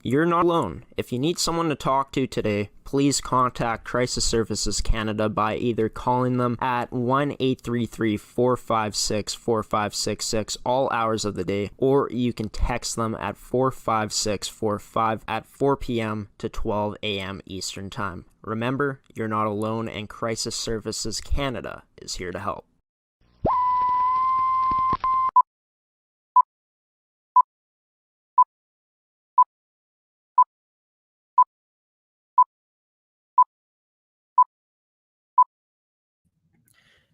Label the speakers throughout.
Speaker 1: You're not alone. If you need someone to talk to today, please contact Crisis Services Canada by either calling them at 1-833-456-4566 all hours of the day, or you can text them at 45645 at 4 p.m. to 12 a.m. Eastern Time. Remember, you're not alone, and Crisis Services Canada is here to help.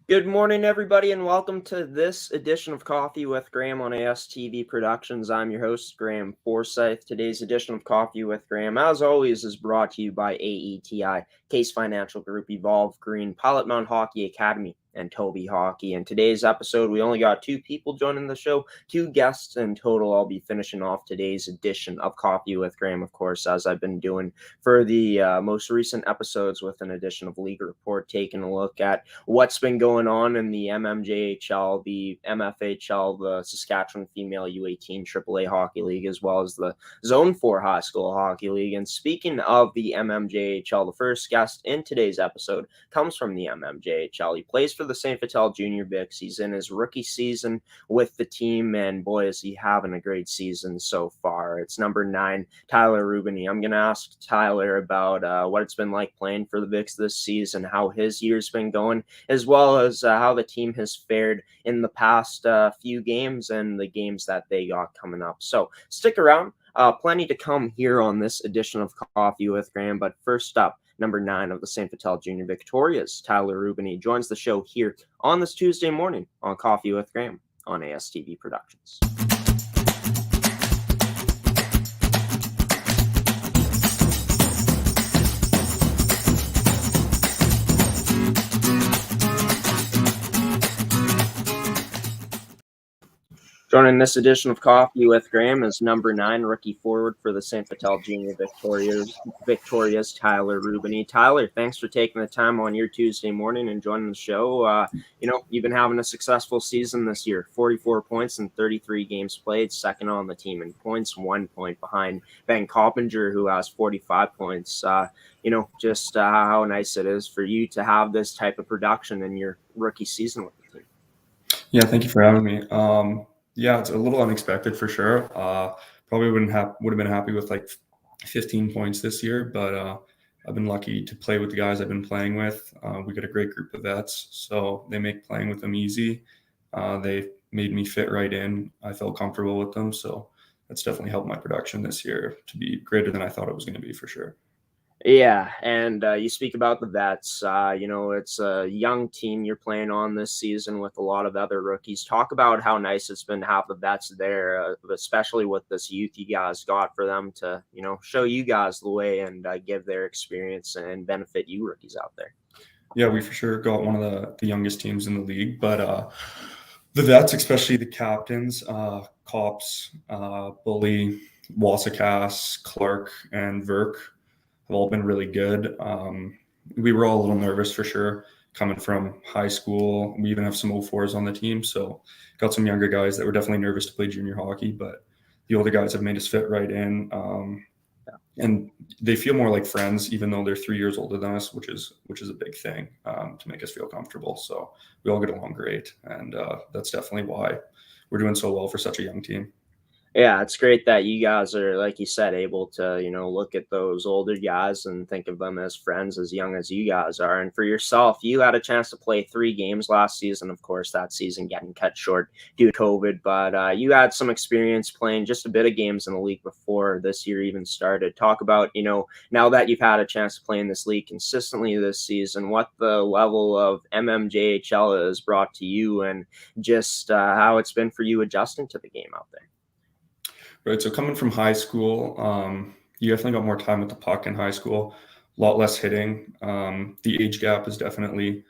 Speaker 1: Good morning, everybody, and welcome to this edition of Coffee with Graeme on AETi Productions. I'm your host, Graeme Forsyth. Today's edition of Coffee with Graeme, as always, is brought to you by AETi, Caisse Financial Group, Evolve Green, Pilot-Mound Hockey-Academy, and TOVI Hockey. In today's episode, we only got two people joining the show, two guests in total. I'll be finishing off today's edition of Coffee with Graeme, of course, as I've been doing for the most recent episodes, with an edition of League Report, taking a look at what's been going on in the MMJHL, the MFHL, the Saskatchewan Female U18 AAA Hockey League, as well as the Zone 4 High School Hockey League. And speaking of the MMJHL, the first guest in today's episode comes from the MMJHL. He plays for the St. Vital Junior Bics. He's in his rookie season with the team, and boy, is he having a great season so far. It's number 9, Tyler Rubigny. I'm going to ask Tyler about what it's been like playing for the Bics this season, how his year's been going, as well as how the team has fared in the past few games and the games that they got coming up. So stick around. Plenty to come here on this edition of Coffee with Graeme. But first up, number 9 of the St. Vital Junior Victorias, Tyler Rubigny, joins the show here on this Tuesday morning on Coffee with Graeme on AETi Productions. Joining this edition of Coffee with Graeme is number 9 rookie forward for the St. Vital Junior Victorias, Tyler Rubigny. Tyler, thanks for taking the time on your Tuesday morning and joining the show. You've been having a successful season this year, 44 points in 33 games played, second on the team in points, 1 point behind Ben Coppinger, who has 45 points. Just how nice it is for you to have this type of production in your rookie season with the team.
Speaker 2: Yeah, thank you for having me. Yeah, it's a little unexpected for sure. Probably would have been happy with like 15 points this year, but I've been lucky to play with the guys I've been playing with. We got a great group of vets, so they make playing with them easy. They made me fit right in. I felt comfortable with them, so that's definitely helped my production this year to be greater than I thought it was going to be for sure.
Speaker 1: Yeah, and you speak about the vets. It's a young team you're playing on this season with a lot of other rookies. Talk about how nice it's been to have the vets there, especially with this youth you guys got, for them to, show you guys the way and give their experience and benefit you rookies out there.
Speaker 2: Yeah, we for sure got one of the youngest teams in the league, but the vets, especially the captains, Cops, Bully, Wasakas, Clark, and Verk, have all been really good. We were all a little nervous for sure coming from high school. We even have some 04s on the team, so got some younger guys that were definitely nervous to play junior hockey, but the older guys have made us fit right in. And they feel more like friends, even though they're 3 years older than us, which is a big thing to make us feel comfortable. So we all get along great, and that's definitely why we're doing so well for such a young team.
Speaker 1: Yeah, it's great that you guys are, like you said, able to, look at those older guys and think of them as friends as young as you guys are. And for yourself, you had a chance to play 3 games last season. Of course, that season getting cut short due to COVID, but you had some experience playing just a bit of games in the league before this year even started. Talk about, now that you've had a chance to play in this league consistently this season, what the level of MMJHL has brought to you, and just how it's been for you adjusting to the game out there.
Speaker 2: Right. So coming from high school, you definitely got more time with the puck in high school, a lot less hitting. The age gap is definitely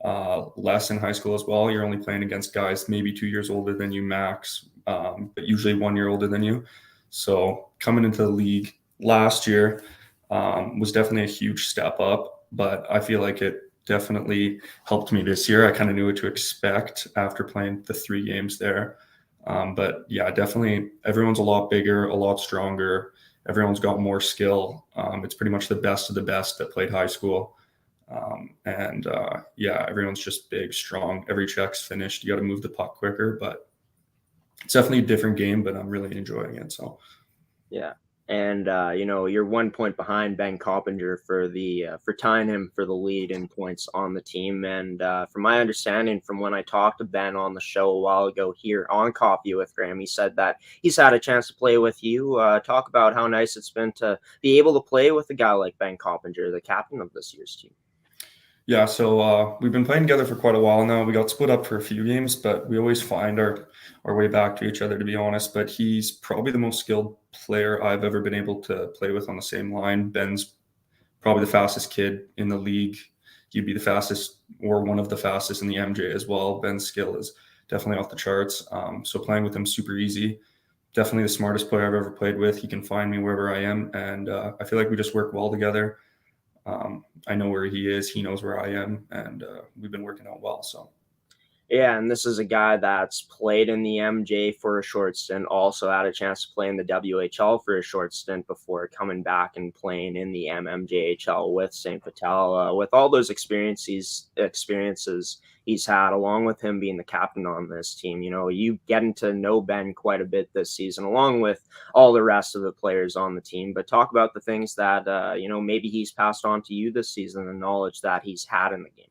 Speaker 2: less in high school as well. You're only playing against guys maybe 2 years older than you max, but usually 1 year older than you. So coming into the league last year was definitely a huge step up, but I feel like it definitely helped me this year. I kind of knew what to expect after playing the 3 games there. But yeah, definitely everyone's a lot bigger, a lot stronger. everyone's got more skill. It's pretty much the best of the best that played high school. Everyone's just big, strong. Every check's finished. You got to move the puck quicker, but it's definitely a different game, but I'm really enjoying it. So,
Speaker 1: Yeah. And, you're 1 point behind Ben Coppinger for tying him for the lead in points on the team. And from my understanding, from when I talked to Ben on the show a while ago here on Coffee with Graeme, he said that he's had a chance to play with you. Talk about how nice it's been to be able to play with a guy like Ben Coppinger, the captain of this year's team.
Speaker 2: yeah, so we've been playing together for quite a while now. We got split up for a few games, but we always find our way back to each other, to be honest. But he's probably the most skilled player I've ever been able to play with on the same line. Ben's probably the fastest kid in the league. He'd be the fastest or one of the fastest in the MJ as well. Ben's skill is definitely off the charts. So playing with him super easy. Definitely the smartest player I've ever played with. He can find me wherever I am, and I feel like we just work well together. I know where he is. He knows where I am, and we've been working out well. So,
Speaker 1: yeah, and this is a guy that's played in the MJ for a short stint, also had a chance to play in the WHL for a short stint before coming back and playing in the MMJHL with St. Vital. With all those experiences he's had, along with him being the captain on this team, you getting to know Ben quite a bit this season, along with all the rest of the players on the team. But talk about the things that, maybe he's passed on to you this season, the knowledge that he's had in the game.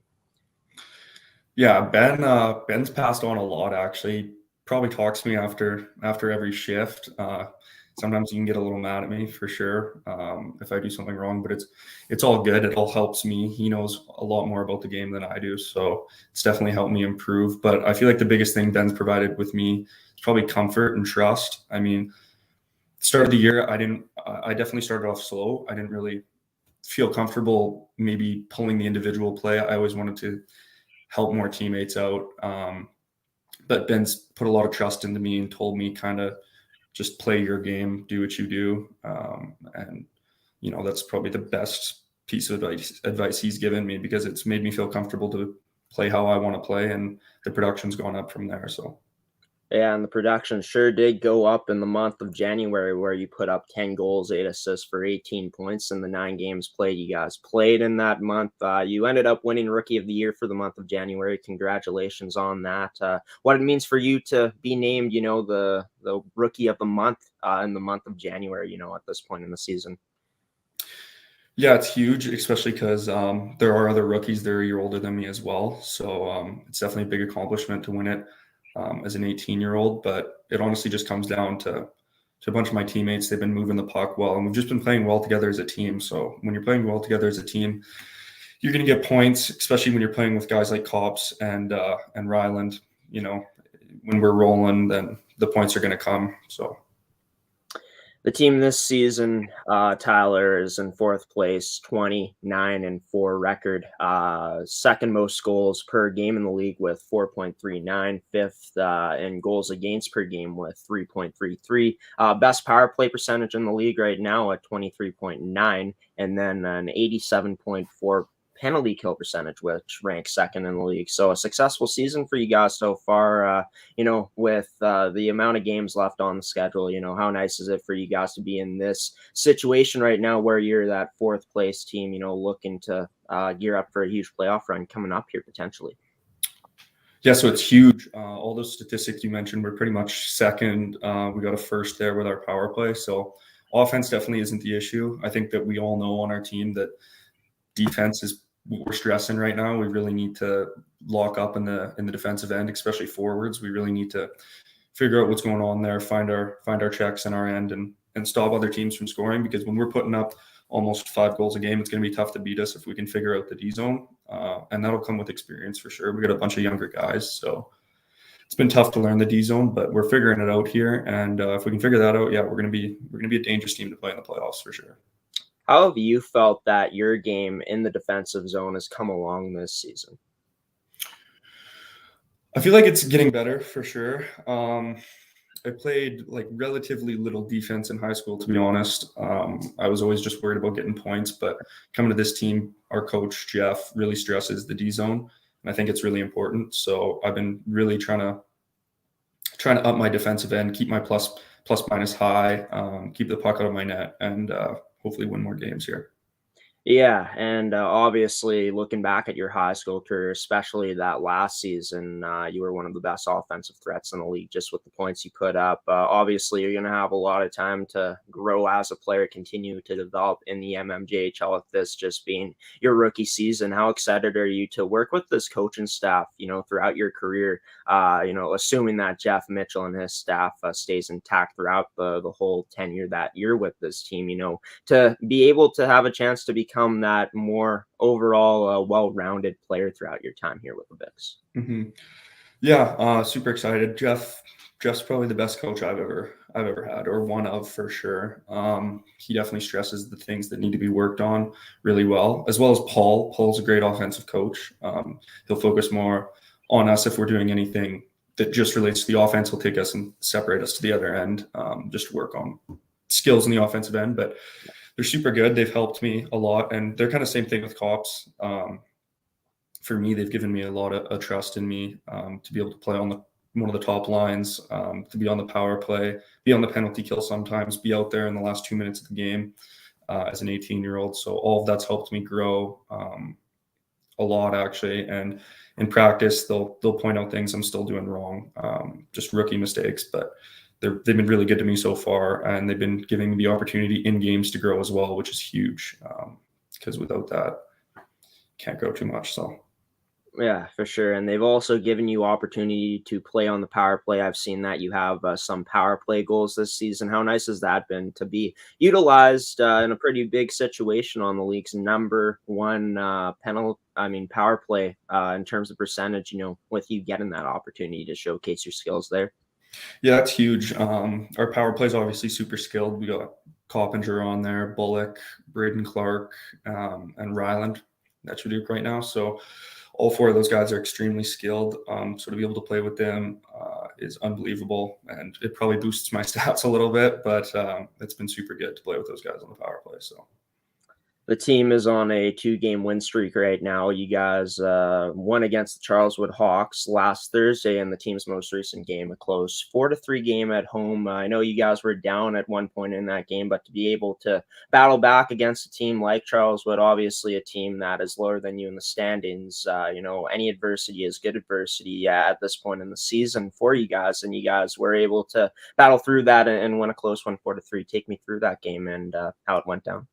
Speaker 2: Yeah, Ben's passed on a lot, actually. Probably talks to me after every shift. Sometimes he can get a little mad at me for sure if I do something wrong, but it's all good. It all helps me. He knows a lot more about the game than I do, so it's definitely helped me improve. But I feel like the biggest thing Ben's provided with me is probably comfort and trust. I mean, start of the year, I definitely started off slow. I didn't really feel comfortable maybe pulling the individual play. I always wanted to help more teammates out. But Ben's put a lot of trust into me and told me kind of just play your game, do what you do. And that's probably the best piece of advice he's given me, because it's made me feel comfortable to play how I want to play, and the production's gone up from there. So.
Speaker 1: Yeah, and the production sure did go up in the month of January, where you put up 10 goals, 8 assists for 18 points in the 9 games played. You guys played in that month. You ended up winning Rookie of the Year for the month of January. Congratulations on that. What it means for you to be named, the Rookie of the Month in the month of January, at this point in the season.
Speaker 2: Yeah, it's huge, especially because there are other rookies that are a year older than me as well. So it's definitely a big accomplishment to win it. As an 18-year-old, but it honestly just comes down to a bunch of my teammates. They've been moving the puck well, and we've just been playing well together as a team. So when you're playing well together as a team, you're going to get points, especially when you're playing with guys like Cops and Ryland. When we're rolling, then the points are going to come. So.
Speaker 1: The team this season, Tyler, is in 4th place, 29-4 record, second most goals per game in the league with 4.39, 5th in goals against per game with 3.33, best power play percentage in the league right now at 23.9, and then an 87.4 penalty kill percentage, which ranks 2nd in the league. So a successful season for you guys so far, with the amount of games left on the schedule. How nice is it for you guys to be in this situation right now where you're that 4th place team, looking to gear up for a huge playoff run coming up here potentially?
Speaker 2: Yeah, so it's huge. All those statistics you mentioned were pretty much second. We got a first there with our power play. So offense definitely isn't the issue. I think that we all know on our team that defense is what we're stressing right now. We really need to lock up in the defensive end, especially forwards. We really need to figure out what's going on there, find our checks in our end, and stop other teams from scoring, because when we're putting up almost 5 goals a game, it's going to be tough to beat us if we can figure out the D zone. And that'll come with experience for sure. We got a bunch of younger guys, so it's been tough to learn the D zone, but we're figuring it out here. And if we can figure that out, yeah, we're going to be a dangerous team to play in the playoffs for sure.
Speaker 1: How have you felt that your game in the defensive zone has come along this season?
Speaker 2: I feel like it's getting better for sure. I played relatively little defense in high school, to be honest. I was always just worried about getting points, but coming to this team, our coach, Jeff, really stresses the D zone, and I think it's really important. So I've been really trying to up my defensive end, keep my plus plus minus high, keep the puck out of my net, and hopefully win more games here.
Speaker 1: Yeah, and obviously looking back at your high school career, especially that last season, you were one of the best offensive threats in the league just with the points you put up. Obviously, you're going to have a lot of time to grow as a player, continue to develop in the MMJHL with this just being your rookie season. How excited are you to work with this coaching staff, throughout your career, assuming that Jeff Mitchell and his staff stays intact throughout the whole tenure that you're with this team, to be able to have a chance to become that more overall well-rounded player throughout your time here with the Bigs.
Speaker 2: Mm-hmm. Yeah, super excited. Jeff's probably the best coach I've ever had, or one of for sure. He definitely stresses the things that need to be worked on really well, as well as Paul. Paul's a great offensive coach. He'll focus more on us if we're doing anything that just relates to the offense. He'll take us and separate us to the other end, just work on skills in the offensive end. But they're super good. They've helped me a lot, and they're kind of same thing with Cops. For me, they've given me a lot of trust in me to be able to play on one of the top lines, to be on the power play, be on the penalty kill sometimes, be out there in the last 2 minutes of the game as an 18-year-old. So all of that's helped me grow a lot, actually. And in practice, they'll point out things I'm still doing wrong, just rookie mistakes, but they've been really good to me so far, and they've been giving me the opportunity in games to grow as well, which is huge, because without that, can't grow too much. So
Speaker 1: yeah, for sure. And they've also given you opportunity to play on the power play. I've seen that you have some power play goals this season. How nice has that been to be utilized in a pretty big situation on the league's number one power play in terms of percentage, with you getting that opportunity to showcase your skills there?
Speaker 2: yeah, it's huge. Our power play is obviously super skilled. We got Coppinger on there, Bullock, Braden Clark, and Ryland. That's your Duke right now. So all four of those guys are extremely skilled. So to be able to play with them is unbelievable, and it probably boosts my stats a little bit, but it's been super good to play with those guys on the power play. So
Speaker 1: the team is on a 2-game win streak right now. You guys won against the Charleswood Hawks last Thursday in the team's most recent game, a close 4-3 game at home. I know you guys were down at one point in that game, but to be able to battle back against a team like Charleswood, obviously a team that is lower than you in the standings, any adversity is good adversity at this point in the season for you guys, and you guys were able to battle through that and win a close 1 4-3. Take me through that game and how it went down.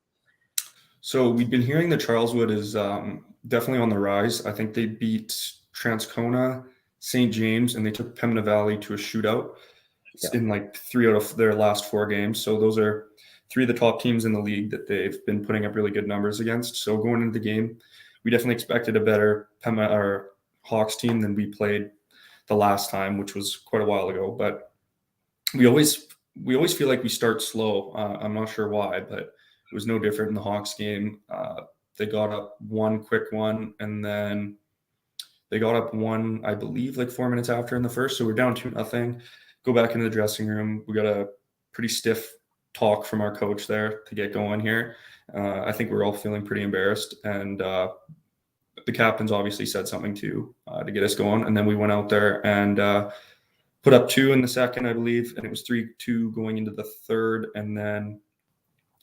Speaker 2: So we've been hearing that Charleswood is definitely on the rise. I think they beat Transcona, St. James, and they took Pembina Valley to a shootout in like 3 out of their last 4 games. So those are 3 of the top teams in the league that they've been putting up really good numbers against. So going into the game, we definitely expected a better Pembina or Hawks team than we played the last time, which was quite a while ago. But we always feel like we start slow. I'm not sure why, but it was no different in the Hawks game. They got up one quick one, and then they got up one, I believe, like 4 minutes after in the first. So we're down 2-0. Go back into the dressing room. We got a pretty stiff talk from our coach there to get going here. I think we're all feeling pretty embarrassed, and the captains obviously said something too to get us going. And then we went out there and put up 2 in the second, I believe, and it was 3-2 going into the third, and then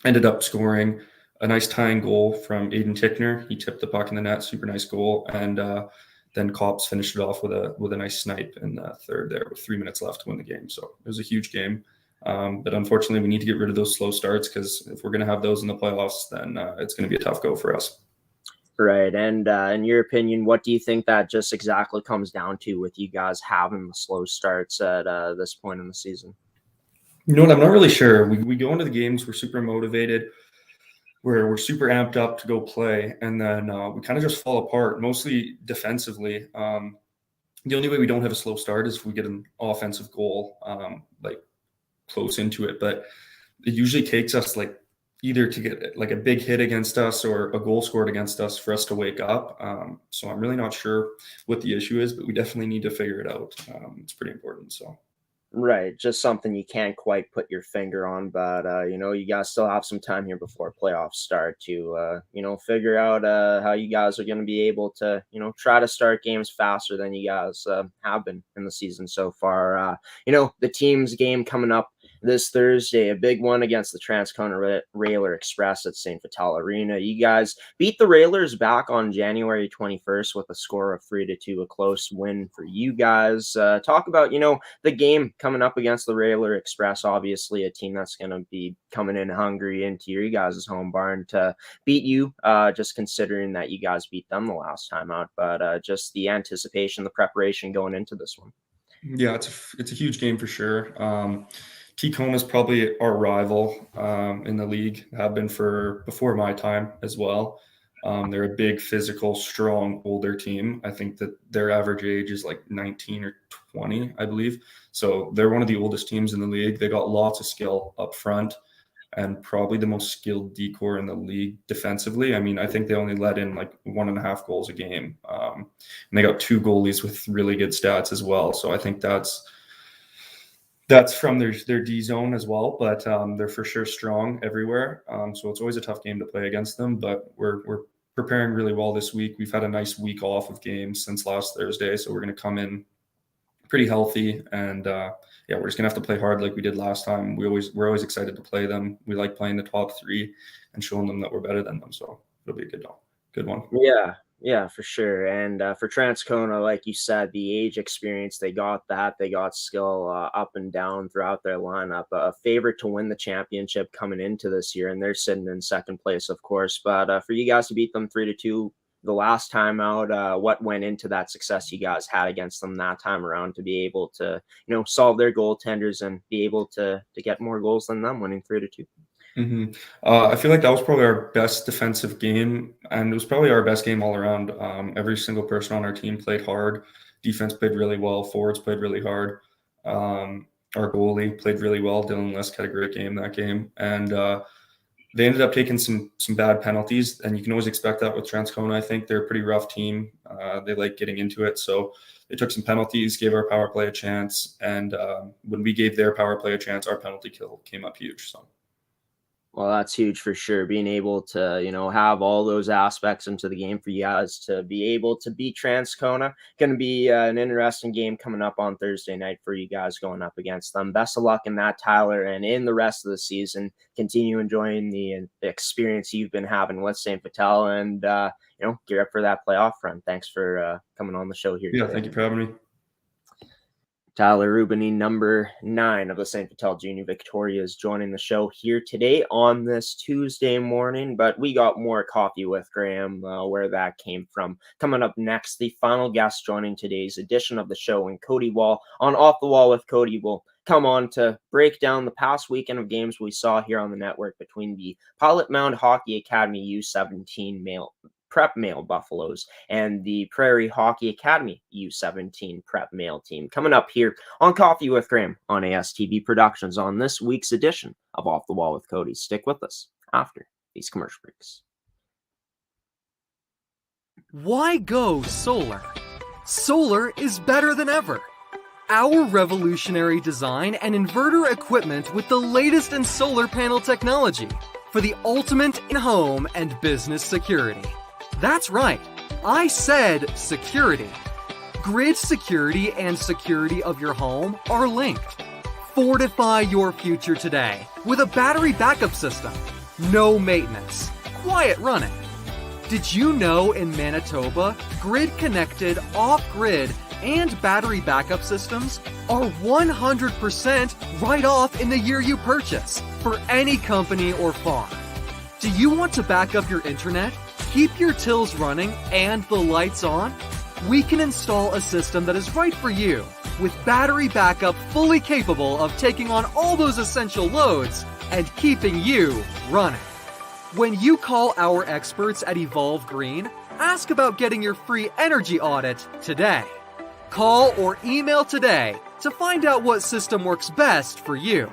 Speaker 2: ended up scoring a nice tying goal from Aiden Tickner. He tipped the puck in the net, super nice goal. And then Cops finished it off with a nice snipe in the third there with 3 minutes left to win the game. So it was a huge game. But unfortunately, we need to get rid of those slow starts, because if we're going to have those in the playoffs, then it's going to be a tough go for us.
Speaker 1: Right. And in your opinion, what do you think that just exactly comes down to with you guys having the slow starts at this point in the season?
Speaker 2: You know what? I'm not really sure. We go into the games, we're super motivated, we're super amped up to go play, and then we kind of just fall apart, mostly defensively. The only way we don't have a slow start is if we get an offensive goal, like close into it. But it usually takes us like either to get like a big hit against us or a goal scored against us for us to wake up. So I'm really not sure what the issue is, but we definitely need to figure it out. It's pretty important. So.
Speaker 1: Right. Just something you can't quite put your finger on, but, you guys still have some time here before playoffs start to, figure out how you guys are going to be able to, try to start games faster than you guys have been in the season so far. The team's game coming up this Thursday, a big one against the Transcona Railer Express at St. Vital Arena. You guys beat the Railers back on January 21st with a score of 3-2, a close win for you guys. Talk about, the game coming up against the Railer Express, obviously a team that's going to be coming in hungry into your guys' home barn to beat you, just considering that you guys beat them the last time out, but just the anticipation, the preparation going into this one.
Speaker 2: Yeah, it's a huge game for sure. Tacoma is probably our rival in the league, have been for before my time as well. They're a big, physical, strong, older team. I think that their average age is like 19 or 20, I believe. So they're one of the oldest teams in the league. They got lots of skill up front and probably the most skilled decor in the league defensively. I mean, I think they only let in like 1.5 goals a game. And they got 2 goalies with really good stats as well. So I think that's from their D zone as well, but they're for sure strong everywhere. So it's always a tough game to play against them, but we're preparing really well this week. We've had a nice week off of games since last Thursday, so we're going to come in pretty healthy, and we're just gonna have to play hard like we did last time. We're always excited to play them. We like playing the top 3 and showing them that we're better than them. So it'll be a good one.
Speaker 1: Yeah, for sure. And for Transcona, like you said, the age experience, they got skill up and down throughout their lineup. A favorite to win the championship coming into this year, and they're sitting in second place, of course. But for you guys to beat them 3-2 the last time out, what went into that success you guys had against them that time around to be able to, solve their goaltenders and be able to get more goals than them, winning 3-2?
Speaker 2: Mm-hmm. I feel like that was probably our best defensive game, and it was probably our best game all around. Every single person on our team played hard. Defense played really well. Forwards played really hard. Our goalie played really well. Dylan Lisk had a great game that game, and they ended up taking some bad penalties, and you can always expect that with Transcona. I think they're a pretty rough team. They like getting into it, so they took some penalties, gave our power play a chance, and when we gave their power play a chance, our penalty kill came up huge. So.
Speaker 1: Well, that's huge for sure. Being able to, have all those aspects into the game for you guys to be able to beat Transcona. Going to be an interesting game coming up on Thursday night for you guys going up against them. Best of luck in that, Tyler, and in the rest of the season. Continue enjoying the experience you've been having with St. Vital, and gear up for that playoff run. Thanks for coming on the show here today.
Speaker 2: Thank you for having me.
Speaker 1: Tyler Rubigny, number 9 of the St. Vital Junior Victoria, is joining the show here today on this Tuesday morning. But we got more coffee with Graeme, where that came from. Coming up next, the final guest joining today's edition of the show, and Cody Wall on Off the Wall with Cody will come on to break down the past weekend of games we saw here on the network between the Pilot-Mound Hockey-Academy U17 Prep Male Buffaloes and the Prairie Hockey-Academy U17 Prep Male team. Coming up here on Coffee with Graeme on ASTV Productions on this week's edition of Off the Wall with Cody. Stick with us after these commercial breaks.
Speaker 3: Why go solar? Solar is better than ever. Our revolutionary design and inverter equipment with the latest in solar panel technology for the ultimate in home and business security. That's right, I said security. Grid security and security of your home are linked. Fortify your future today with a battery backup system. No maintenance, quiet running. Did you know in Manitoba, grid-connected, off-grid, and battery backup systems are 100% right off in the year you purchase for any company or farm? Do you want to back up your internet? Keep your tills running and the lights on? We can install a system that is right for you with battery backup fully capable of taking on all those essential loads and keeping you running. When you call our experts at Evolve Green, ask about getting your free energy audit today. Call or email today to find out what system works best for you.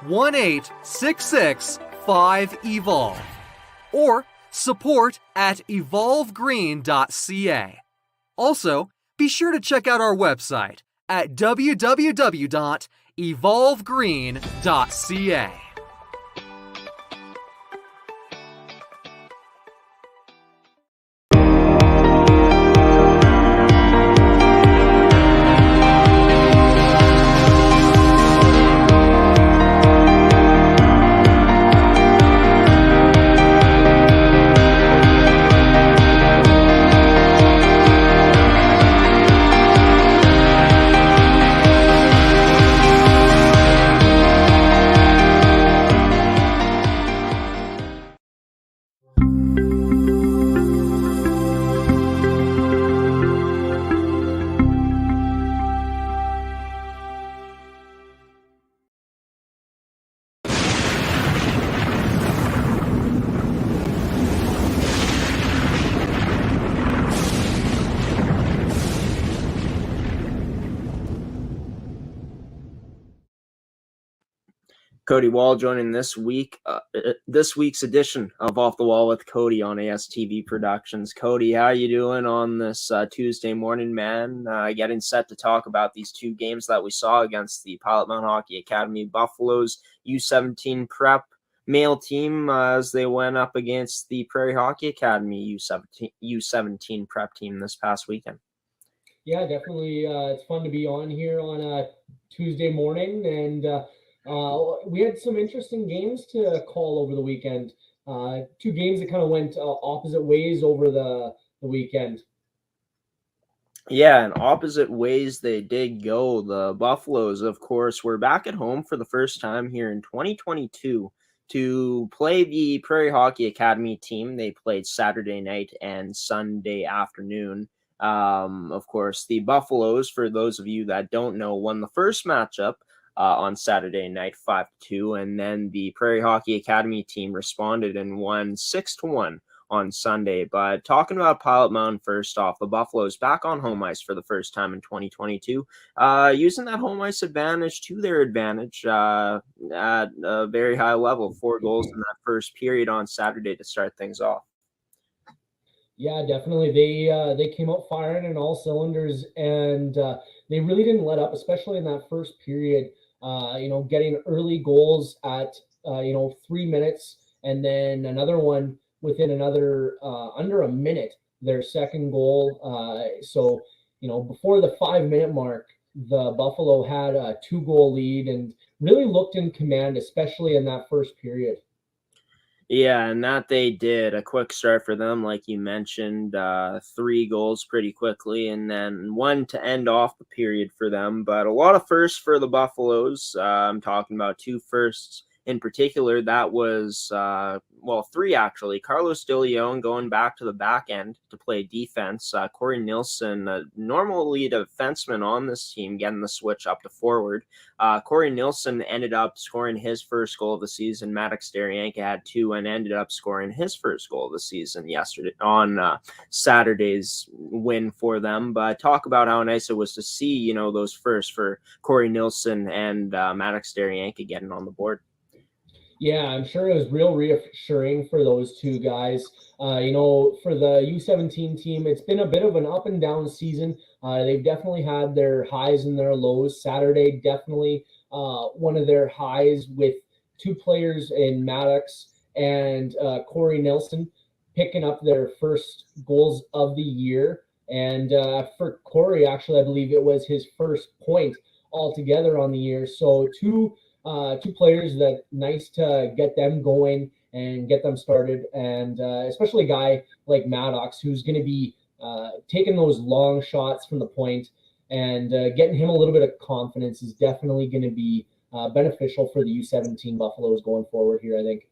Speaker 3: 1-866-5EVOLVE or support@evolvegreen.ca. Also, be sure to check out our website at www.evolvegreen.ca.
Speaker 1: Cody Wall joining this week's edition of Off the Wall with Cody on ASTV Productions. Cody, how you doing on this Tuesday morning, man? Getting set to talk about these two games that we saw against the Pilot-Mound Hockey-Academy Buffaloes U17 prep male team as they went up against the Prairie Hockey Academy U17 prep team this past weekend.
Speaker 4: Yeah, definitely. It's fun to be on here on a Tuesday morning, and we had some interesting games to call over the weekend. Two games that kind of went opposite ways over the weekend.
Speaker 1: Yeah, and opposite ways they did go. The Buffaloes, of course, were back at home for the first time here in 2022 to play the Prairie Hockey Academy team. They played Saturday night and Sunday afternoon. Of course, the Buffaloes, for those of you that don't know, won the first matchup on Saturday night 5-2, and then the Prairie Hockey Academy team responded and won 6-1 on Sunday. But talking about Pilot-Mound first off, the Buffaloes back on home ice for the first time in 2022, using that home ice advantage to their advantage at a very high level. 4 goals in that first period on Saturday to start things off.
Speaker 4: Yeah, definitely. They came out firing in all cylinders, and they really didn't let up, especially in that first period. Getting early goals at 3 minutes, and then another one within another under a minute, their second goal. So before the 5-minute mark, the Buffalo had a 2-goal lead and really looked in command, especially in that first period.
Speaker 1: Yeah, and that they did. A quick start for them, like you mentioned, 3 goals pretty quickly, and then 1 to end off the period for them. But a lot of firsts for the Buffaloes. I'm talking about 2 firsts in particular. That was, 3 actually. Carlos De Leon going back to the back end to play defense. Corey Nilsson, normally a defenseman on this team, getting the switch up to forward. Corey Nilsson ended up scoring his first goal of the season. Maddox Derianka had 2 and ended up scoring his first goal of the season yesterday on Saturday's win for them. But talk about how nice it was to see, those firsts for Corey Nilsson and Maddox Derianka getting on the board.
Speaker 4: Yeah, I'm sure it was real reassuring for those two guys. For the U17 team, it's been a bit of an up and down season. They've definitely had their highs and their lows. Saturday, definitely one of their highs with 2 players in Maddox and Corey Nilsson picking up their first goals of the year. And for Corey, actually, I believe it was his first point altogether on the year. So two players that nice to get them going and get them started, and especially a guy like Maddox who's going to be taking those long shots from the point, and getting him a little bit of confidence is definitely going to be beneficial for the U17 Buffaloes going forward here, I think.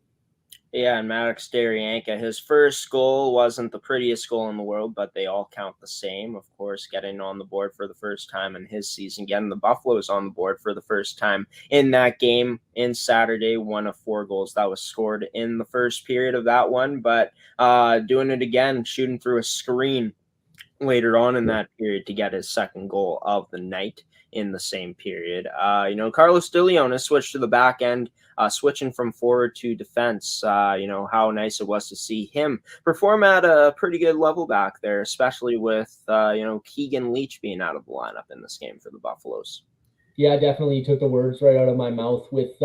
Speaker 1: Yeah, and Maddox Derianka, his first goal wasn't the prettiest goal in the world, but they all count the same. Of course, getting on the board for the first time in his season, getting the Buffaloes on the board for the first time in that game in Saturday, 1 of 4 goals that was scored in the first period of that one, but doing it again, shooting through a screen later on in that period to get his second goal of the night in the same period. Carlos De Leon has switched to the back end, switching from forward to defense. How nice it was to see him perform at a pretty good level back there, especially with, Keegan Leach being out of the lineup in this game for the Buffaloes.
Speaker 4: Yeah, definitely. You took the words right out of my mouth with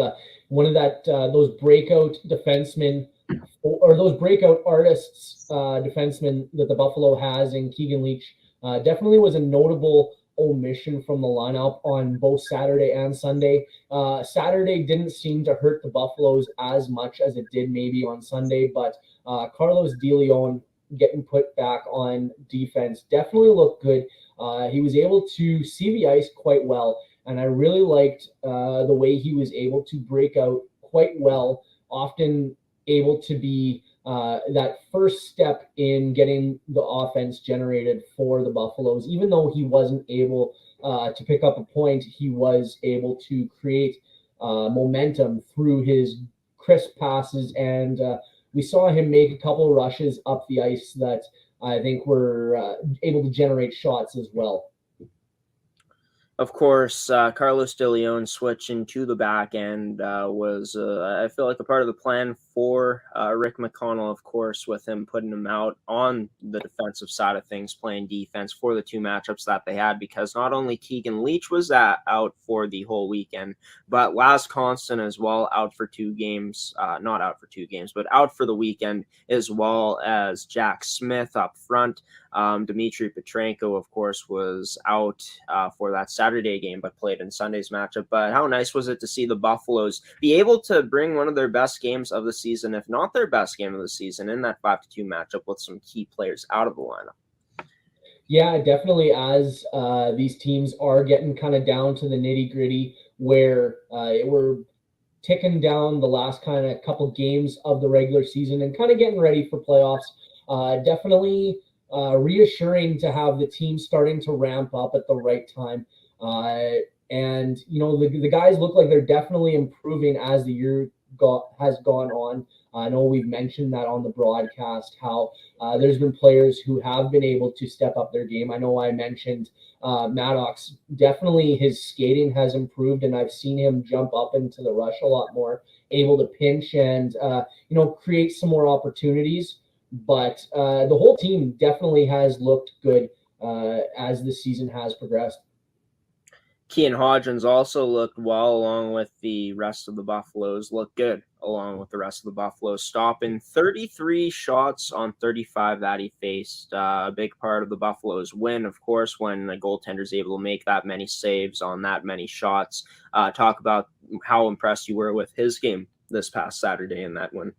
Speaker 4: one of those breakout defensemen or those breakout artists defensemen that the Buffalo has in Keegan Leach. Definitely was a notable omission from the lineup on both Saturday and Sunday. Saturday didn't seem to hurt the Buffaloes as much as it did maybe on Sunday, but Carlos De Leon getting put back on defense definitely looked good. He was able to see the ice quite well, and I really liked the way he was able to break out quite well, often able to be that first step in getting the offense generated for the Buffaloes. Even though he wasn't able to pick up a point, he was able to create momentum through his crisp passes, and we saw him make a couple rushes up the ice that I think were able to generate shots as well.
Speaker 1: Of course, Carlos De Leon switching to the back end was, I feel like, a part of the plan for Rick McConnell, of course, with him putting him out on the defensive side of things, playing defense for the two matchups that they had, because not only Keegan Leach was out for the whole weekend, but Laz Constant as well, out for 2 games, not out for 2 games, but out for the weekend, as well as Jack Smith up front. Dmitry Petrenko, of course, was out for that Saturday game, but played in Sunday's matchup. But how nice was it to see the Buffaloes be able to bring one of their best games of the season, if not their best game of the season, in that 5-2 matchup with some key players out of the lineup?
Speaker 4: Yeah, definitely. As these teams are getting kind of down to the nitty gritty, where we're ticking down the last kind of couple games of the regular season and kind of getting ready for playoffs. Definitely reassuring to have the team starting to ramp up at the right time. And, the guys look like they're definitely improving as the year has gone on. I know we've mentioned that on the broadcast, how there's been players who have been able to step up their game. I know I mentioned Maddox. Definitely his skating has improved, and I've seen him jump up into the rush a lot more, able to pinch and, create some more opportunities. But the whole team definitely has looked good as the season has progressed.
Speaker 1: Kean Hodgins also looked well, along with the rest of the Buffaloes, looked good along with the rest of the Buffaloes, stopping 33 shots on 35 that he faced. A big part of the Buffaloes win, of course, when the goaltender's able to make that many saves on that many shots. Talk about how impressed you were with his game this past Saturday in that win.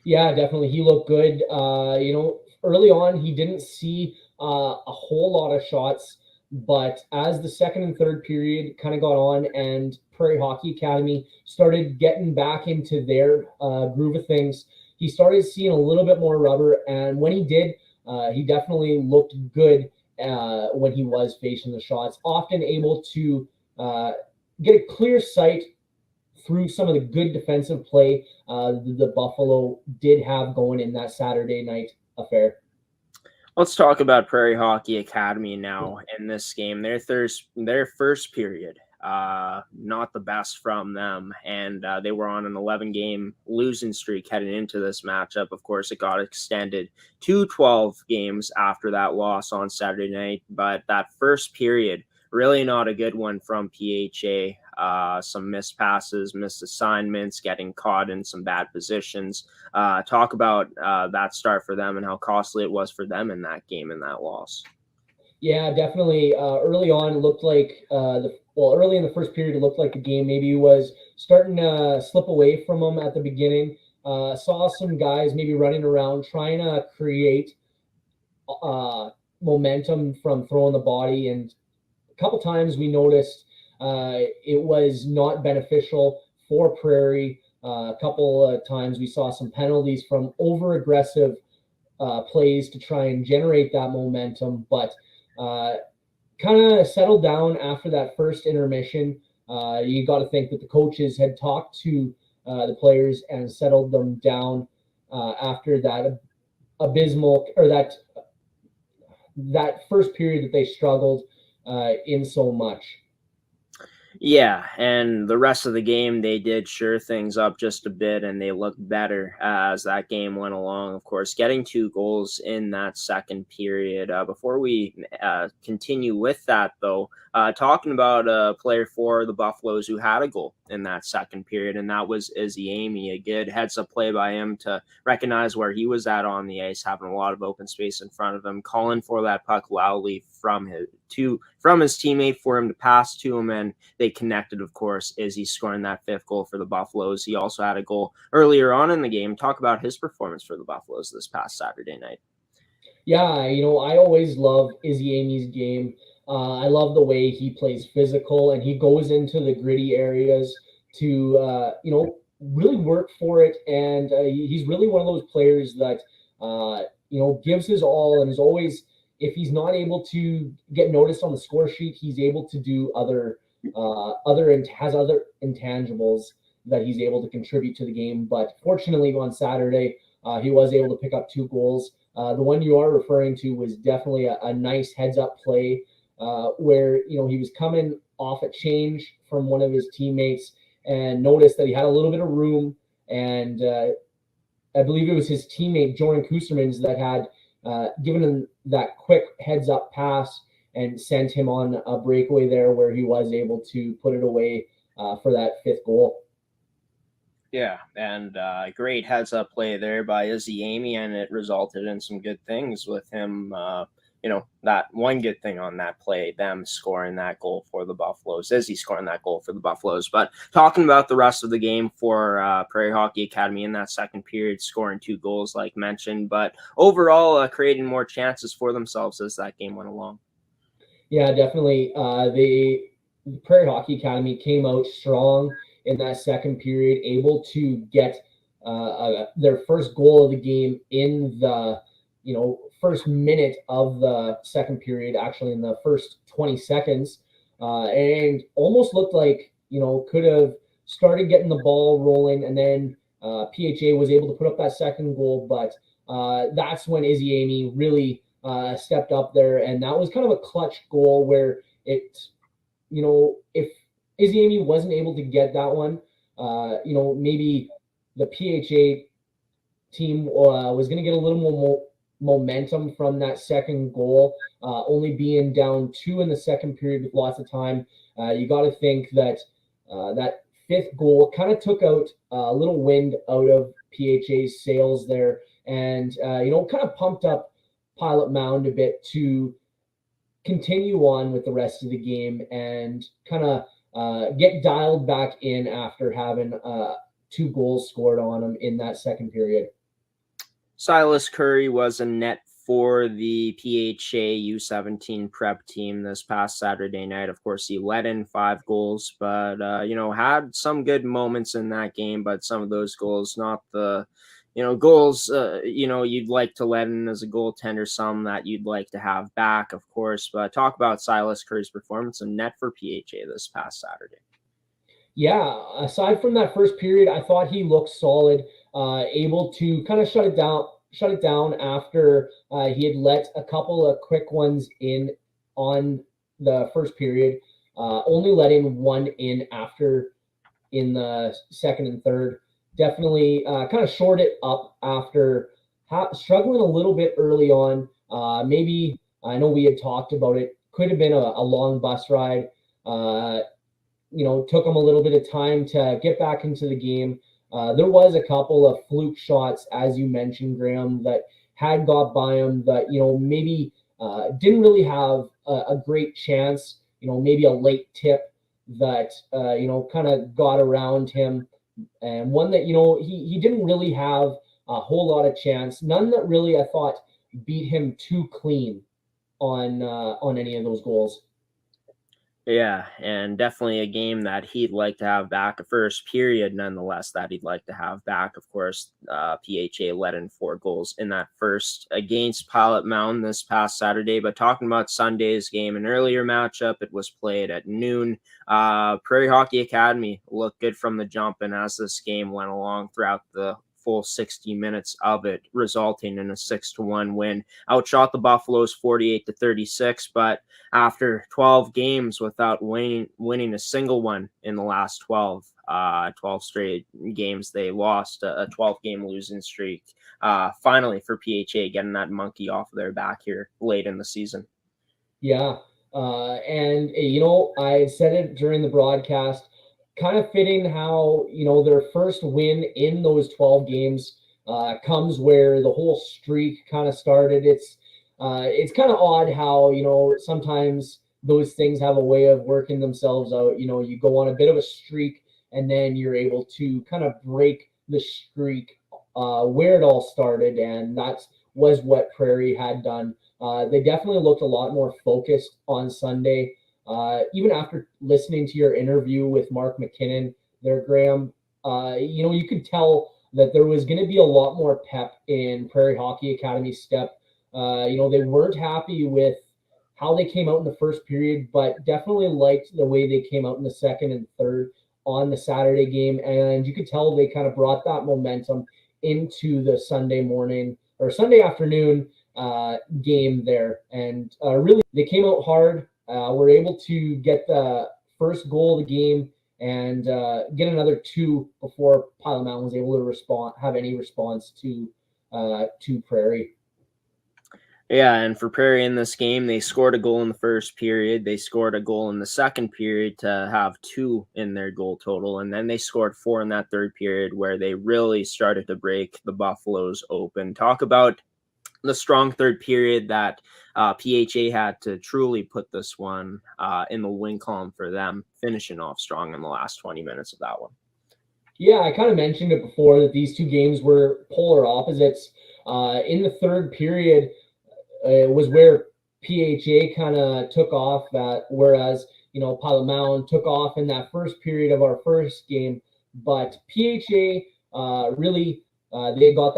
Speaker 4: Yeah, definitely. He looked good. Early on, he didn't see a whole lot of shots, but as the second and third period kind of got on and Prairie Hockey-Academy started getting back into their groove of things, he started seeing a little bit more rubber. And when he did, he definitely looked good when he was facing the shots, often able to get a clear sight through some of the good defensive play the Buffalo did have going in that Saturday night affair.
Speaker 1: Let's talk about Prairie Hockey-Academy now in this game. Their first period, not the best from them, and they were on an 11-game losing streak heading into this matchup. Of course, it got extended to 12 games after that loss on Saturday night, but that first period, really not a good one from PHA. Some missed passes, missed assignments, getting caught in some bad positions. Talk about that start for them and how costly it was for them in that game and that loss.
Speaker 4: Yeah, definitely. Early on, it looked like early in the first period, it looked like the game maybe was starting to slip away from them at the beginning. Saw some guys maybe running around trying to create momentum from throwing the body, and a couple times we noticed it was not beneficial for Prairie. A couple of times we saw some penalties from over-aggressive plays to try and generate that momentum, but kind of settled down after that first intermission. You got to think that the coaches had talked to the players and settled them down after that abysmal, or that first period that they struggled in so much.
Speaker 1: Yeah, and the rest of the game, they did sure things up just a bit, and they looked better as that game went along. Of course, getting 2 goals in that second period. Before we continue with that, though, talking about a player for the Buffaloes who had a goal in that second period, and that was Izzy Amy. A good heads-up play by him to recognize where he was at on the ice, having a lot of open space in front of him, calling for that puck loudly from his teammate for him to pass to him, and they connected, of course, Izzy scoring that 5th goal for the Buffaloes. He also had a goal earlier on in the game. Talk about his performance for the Buffaloes this past Saturday night.
Speaker 4: Yeah, I always love Izzy Amy's game. I love the way he plays physical, and he goes into the gritty areas to, really work for it. And he's really one of those players that, gives his all and is always, if he's not able to get noticed on the score sheet, he's able to do other intangibles that he's able to contribute to the game. But fortunately on Saturday, he was able to pick up 2 goals. The one you are referring to was definitely a nice heads up play where, you know, he was coming off a change from one of his teammates and noticed that he had a little bit of room. And I believe it was his teammate, Jordan Kustermans, that had given him that quick heads up pass and sent him on a breakaway there where he was able to put it away for that fifth goal.
Speaker 1: Yeah, and great heads up play there by Izzy Amy, and it resulted in some good things with him. You know, that one good thing on that play, them scoring that goal for the Buffaloes, Izzy scoring that goal for the Buffaloes. But talking about the rest of the game for Prairie Hockey Academy in that second period, scoring 2 goals like mentioned, but overall creating more chances for themselves as that game went along.
Speaker 4: Yeah, definitely. The Prairie Hockey Academy came out strong in that second period, able to get their first goal of the game in the, you know, first minute of the second period, actually in the first 20 seconds, and almost looked like, you know, could have started getting the ball rolling, and then PHA was able to put up that second goal, but that's when Izzy Amy really stepped up there, and that was kind of a clutch goal where it, you know, if Izzy Amy wasn't able to get that one, you know, maybe the PHA team was going to get a little more momentum from that second goal, only being down 2 in the second period with lots of time. You got to think that that fifth goal kind of took out a little wind out of PHA's sails there, and you know, kind of pumped up Pilot-Mound a bit to continue on with the rest of the game and kind of get dialed back in after having 2 goals scored on them in that second period.
Speaker 1: Silas Curry was a net for the PHA U17 prep team this past Saturday night. Of course, he let in 5 goals, but, you know, had some good moments in that game, but some of those goals, not the, you know, goals, you know, you'd like to let in as a goaltender, some that you'd like to have back, of course. But talk about Silas Curry's performance in net for PHA this past Saturday.
Speaker 4: Yeah, aside from that first period, I thought he looked solid, able to kind of shut it down after he had let a couple of quick ones in on the first period, only letting 1 in after in the second and third. Definitely kind of shored it up after struggling a little bit early on. Maybe, I know we had talked about it, could have been a long bus ride. You know, took him a little bit of time to get back into the game. There was a couple of fluke shots, as you mentioned, Graeme, that had got by him that, you know, maybe didn't really have a great chance. You know, maybe a late tip that, you know, kind of got around him. And one that, you know, he didn't really have a whole lot of chance. None that really, I thought, beat him too clean on any of those goals.
Speaker 1: Yeah, and definitely a game that he'd like to have back. A first period, nonetheless, that he'd like to have back. Of course, PHA let in 4 goals in that first against Pilot-Mound this past Saturday. But talking about Sunday's game, an earlier matchup, it was played at noon. Prairie Hockey Academy looked good from the jump, and as this game went along throughout the full 60 minutes of it, resulting in a 6-1 win. Outshot the Buffaloes 48-36, but after 12 games without winning a single one in the last 12 straight games, they lost a 12-game losing streak. Finally, for PHA, getting that monkey off of their back here late in the season.
Speaker 4: Yeah, and you know, I said it during the broadcast, kind of fitting how, you know, their first win in those 12 games comes where the whole streak kind of started. It's kind of odd how, you know, sometimes those things have a way of working themselves out. You know, you go on a bit of a streak and then you're able to kind of break the streak where it all started, and that was what Prairie had done. They definitely looked a lot more focused on Sunday. Even after listening to your interview with Mark McKinnon there, Graeme, you know, you could tell that there was going to be a lot more pep in Prairie Hockey Academy step. You know, they weren't happy with how they came out in the first period, but definitely liked the way they came out in the second and third on the Saturday game. And you could tell they kind of brought that momentum into the Sunday morning or Sunday afternoon game there. And really, they came out hard. were able to get the first goal of the game and get another 2 before Pilot-Mound was able to have any response to Prairie.
Speaker 1: Yeah, and for Prairie in this game, they scored a goal in the first period. They scored a goal in the second period to have 2 in their goal total. And then they scored 4 in that third period where they really started to break the Buffaloes open. Talk about the strong third period that PHA had to truly put this one in the win column for them, finishing off strong in the last 20 minutes of that one.
Speaker 4: Yeah, I kind of mentioned it before that these two games were polar opposites. In the third period, it was where PHA kind of took off, whereas Pilot-Mound took off in that first period of our first game. But PHA really they got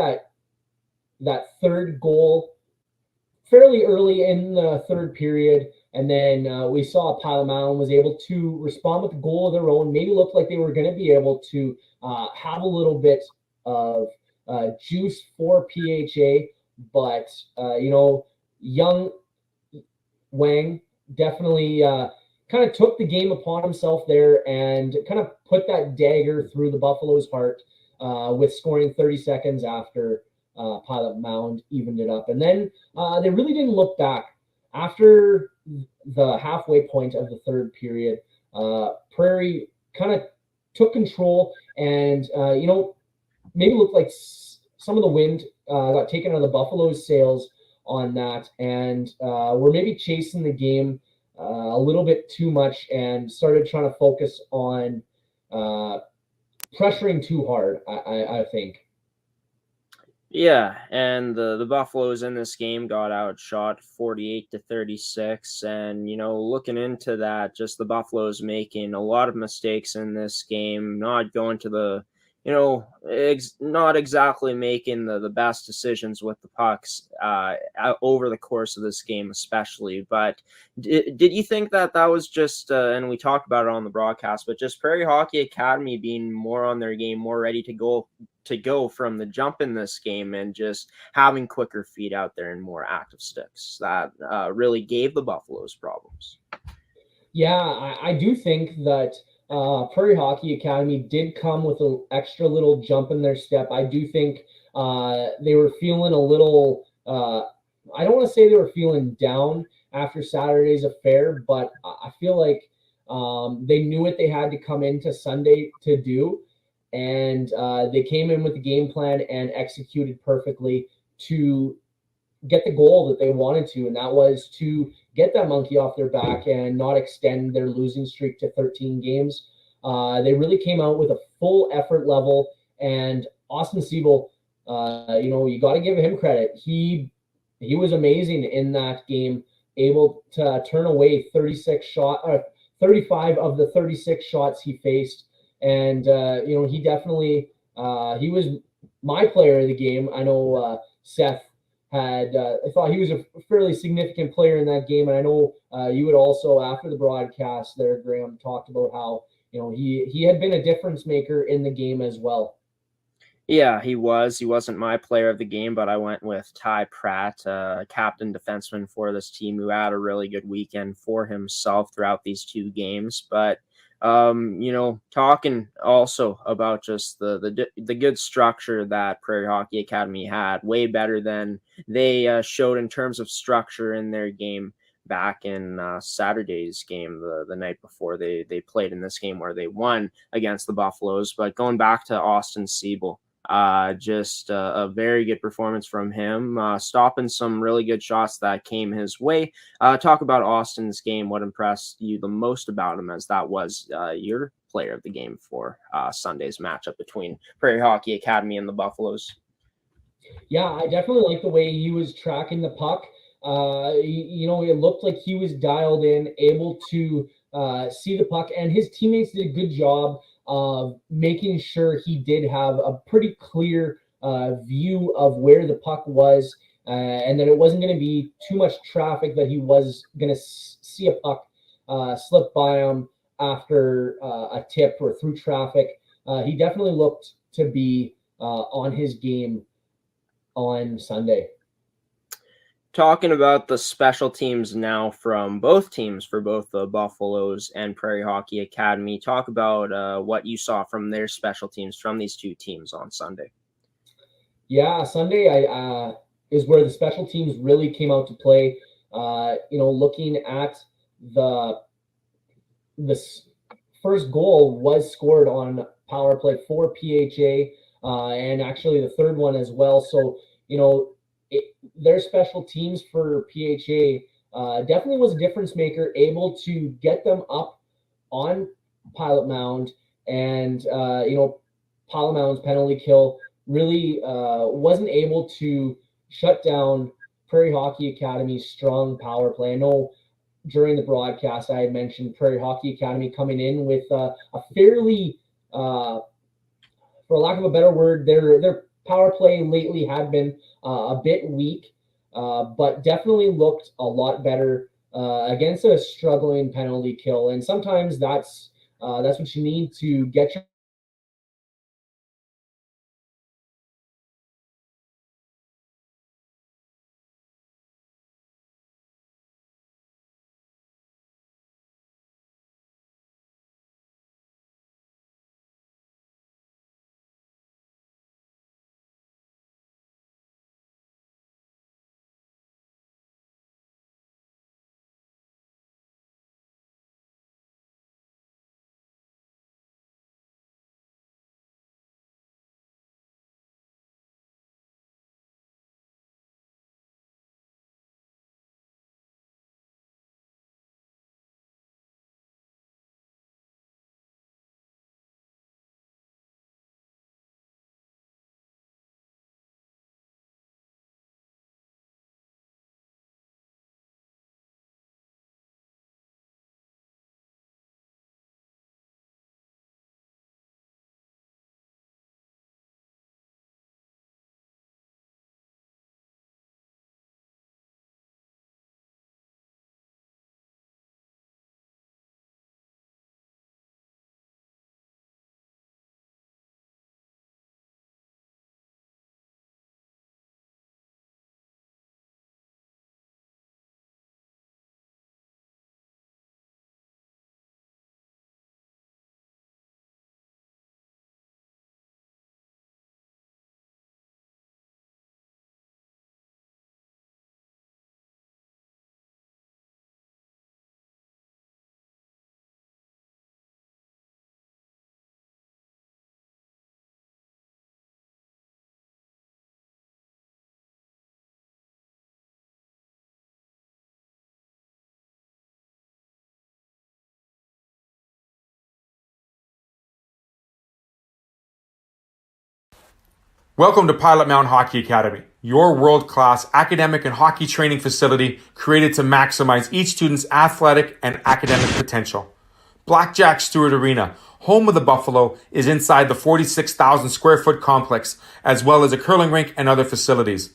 Speaker 4: that third goal fairly early in the third period, and then we saw Pilot-Mound was able to respond with a goal of their own. Maybe looked like they were going to be able to have a little bit of juice for PHA, but young Wang definitely kind of took the game upon himself there and kind of put that dagger through the Buffalo's heart with scoring 30 seconds after Pilot-Mound evened it up. And then they really didn't look back. After the halfway point of the third period, Prairie kind of took control and, maybe looked like some of the wind got taken out of the Buffalo's sails on that, and we're maybe chasing the game a little bit too much and started trying to focus on pressuring too hard, I think.
Speaker 1: Yeah, and the Buffaloes in this game got outshot 48-36, and looking into that, just the Buffaloes making a lot of mistakes in this game, not going to the not exactly making the best decisions with the pucks over the course of this game, especially. But did you think that was just, and we talked about it on the broadcast, but just Prairie Hockey Academy being more on their game, more ready to go from the jump in this game, and just having quicker feet out there and more active sticks that really gave the Buffaloes problems?
Speaker 4: Yeah, I do think that Prairie Hockey Academy did come with an extra little jump in their step. I do think they were feeling a little, I don't want to say they were feeling down after Saturday's affair, but I feel like they knew what they had to come into Sunday to do. And they came in with the game plan and executed perfectly to get the goal that they wanted to, and that was to get that monkey off their back and not extend their losing streak to 13 games. They really came out with a full effort level, and Austin Siebel, you got to give him credit. He was amazing in that game, able to turn away 35 of the 36 shots he faced. And, he definitely, he was my player of the game. I know Seth I thought he was a fairly significant player in that game. And I know you would also, after the broadcast there, Graeme, talked about how, he had been a difference maker in the game as well.
Speaker 1: Yeah, he was. He wasn't my player of the game, but I went with Ty Pratt, captain defenseman for this team, who had a really good weekend for himself throughout these two games. But talking also about just the good structure that Prairie Hockey Academy had, way better than they showed in terms of structure in their game back in Saturday's game, the night before they played in this game where they won against the Buffaloes. But going back to Austin Siebel, just a very good performance from him, stopping some really good shots that came his way. Talk about Austin's game. What impressed you the most about him, as that was your player of the game for Sunday's matchup between Prairie Hockey Academy and the Buffaloes?
Speaker 4: Yeah, I definitely like the way he was tracking the puck. It looked like he was dialed in, able to see the puck, and his teammates did a good job of making sure he did have a pretty clear view of where the puck was, and that it wasn't going to be too much traffic, that he was going to see a puck slip by him after a tip or through traffic. He definitely looked to be on his game on Sunday.
Speaker 1: talking about the special teams now from both teams, for both the Buffaloes and Prairie Hockey Academy. Talk about what you saw from their special teams from these two teams on Sunday.
Speaker 4: Yeah, Sunday is where the special teams really came out to play. Looking at the first goal was scored on power play for PHA, and actually the third one as well. So, their special teams for PHA definitely was a difference maker, able to get them up on Pilot-Mound, and Pilot-Mound's penalty kill really wasn't able to shut down Prairie Hockey Academy's strong power play. I know during the broadcast I had mentioned Prairie Hockey Academy coming in with a fairly, for lack of a better word, their power play lately had been a bit weak, but definitely looked a lot better against a struggling penalty kill. And sometimes that's what you need to get your
Speaker 5: Welcome to Pilot-Mound Hockey-Academy, your world-class academic and hockey training facility created to maximize each student's athletic and academic potential. Blackjack Stewart Arena, home of the Buffalo, is inside the 46,000 square foot complex, as well as a curling rink and other facilities.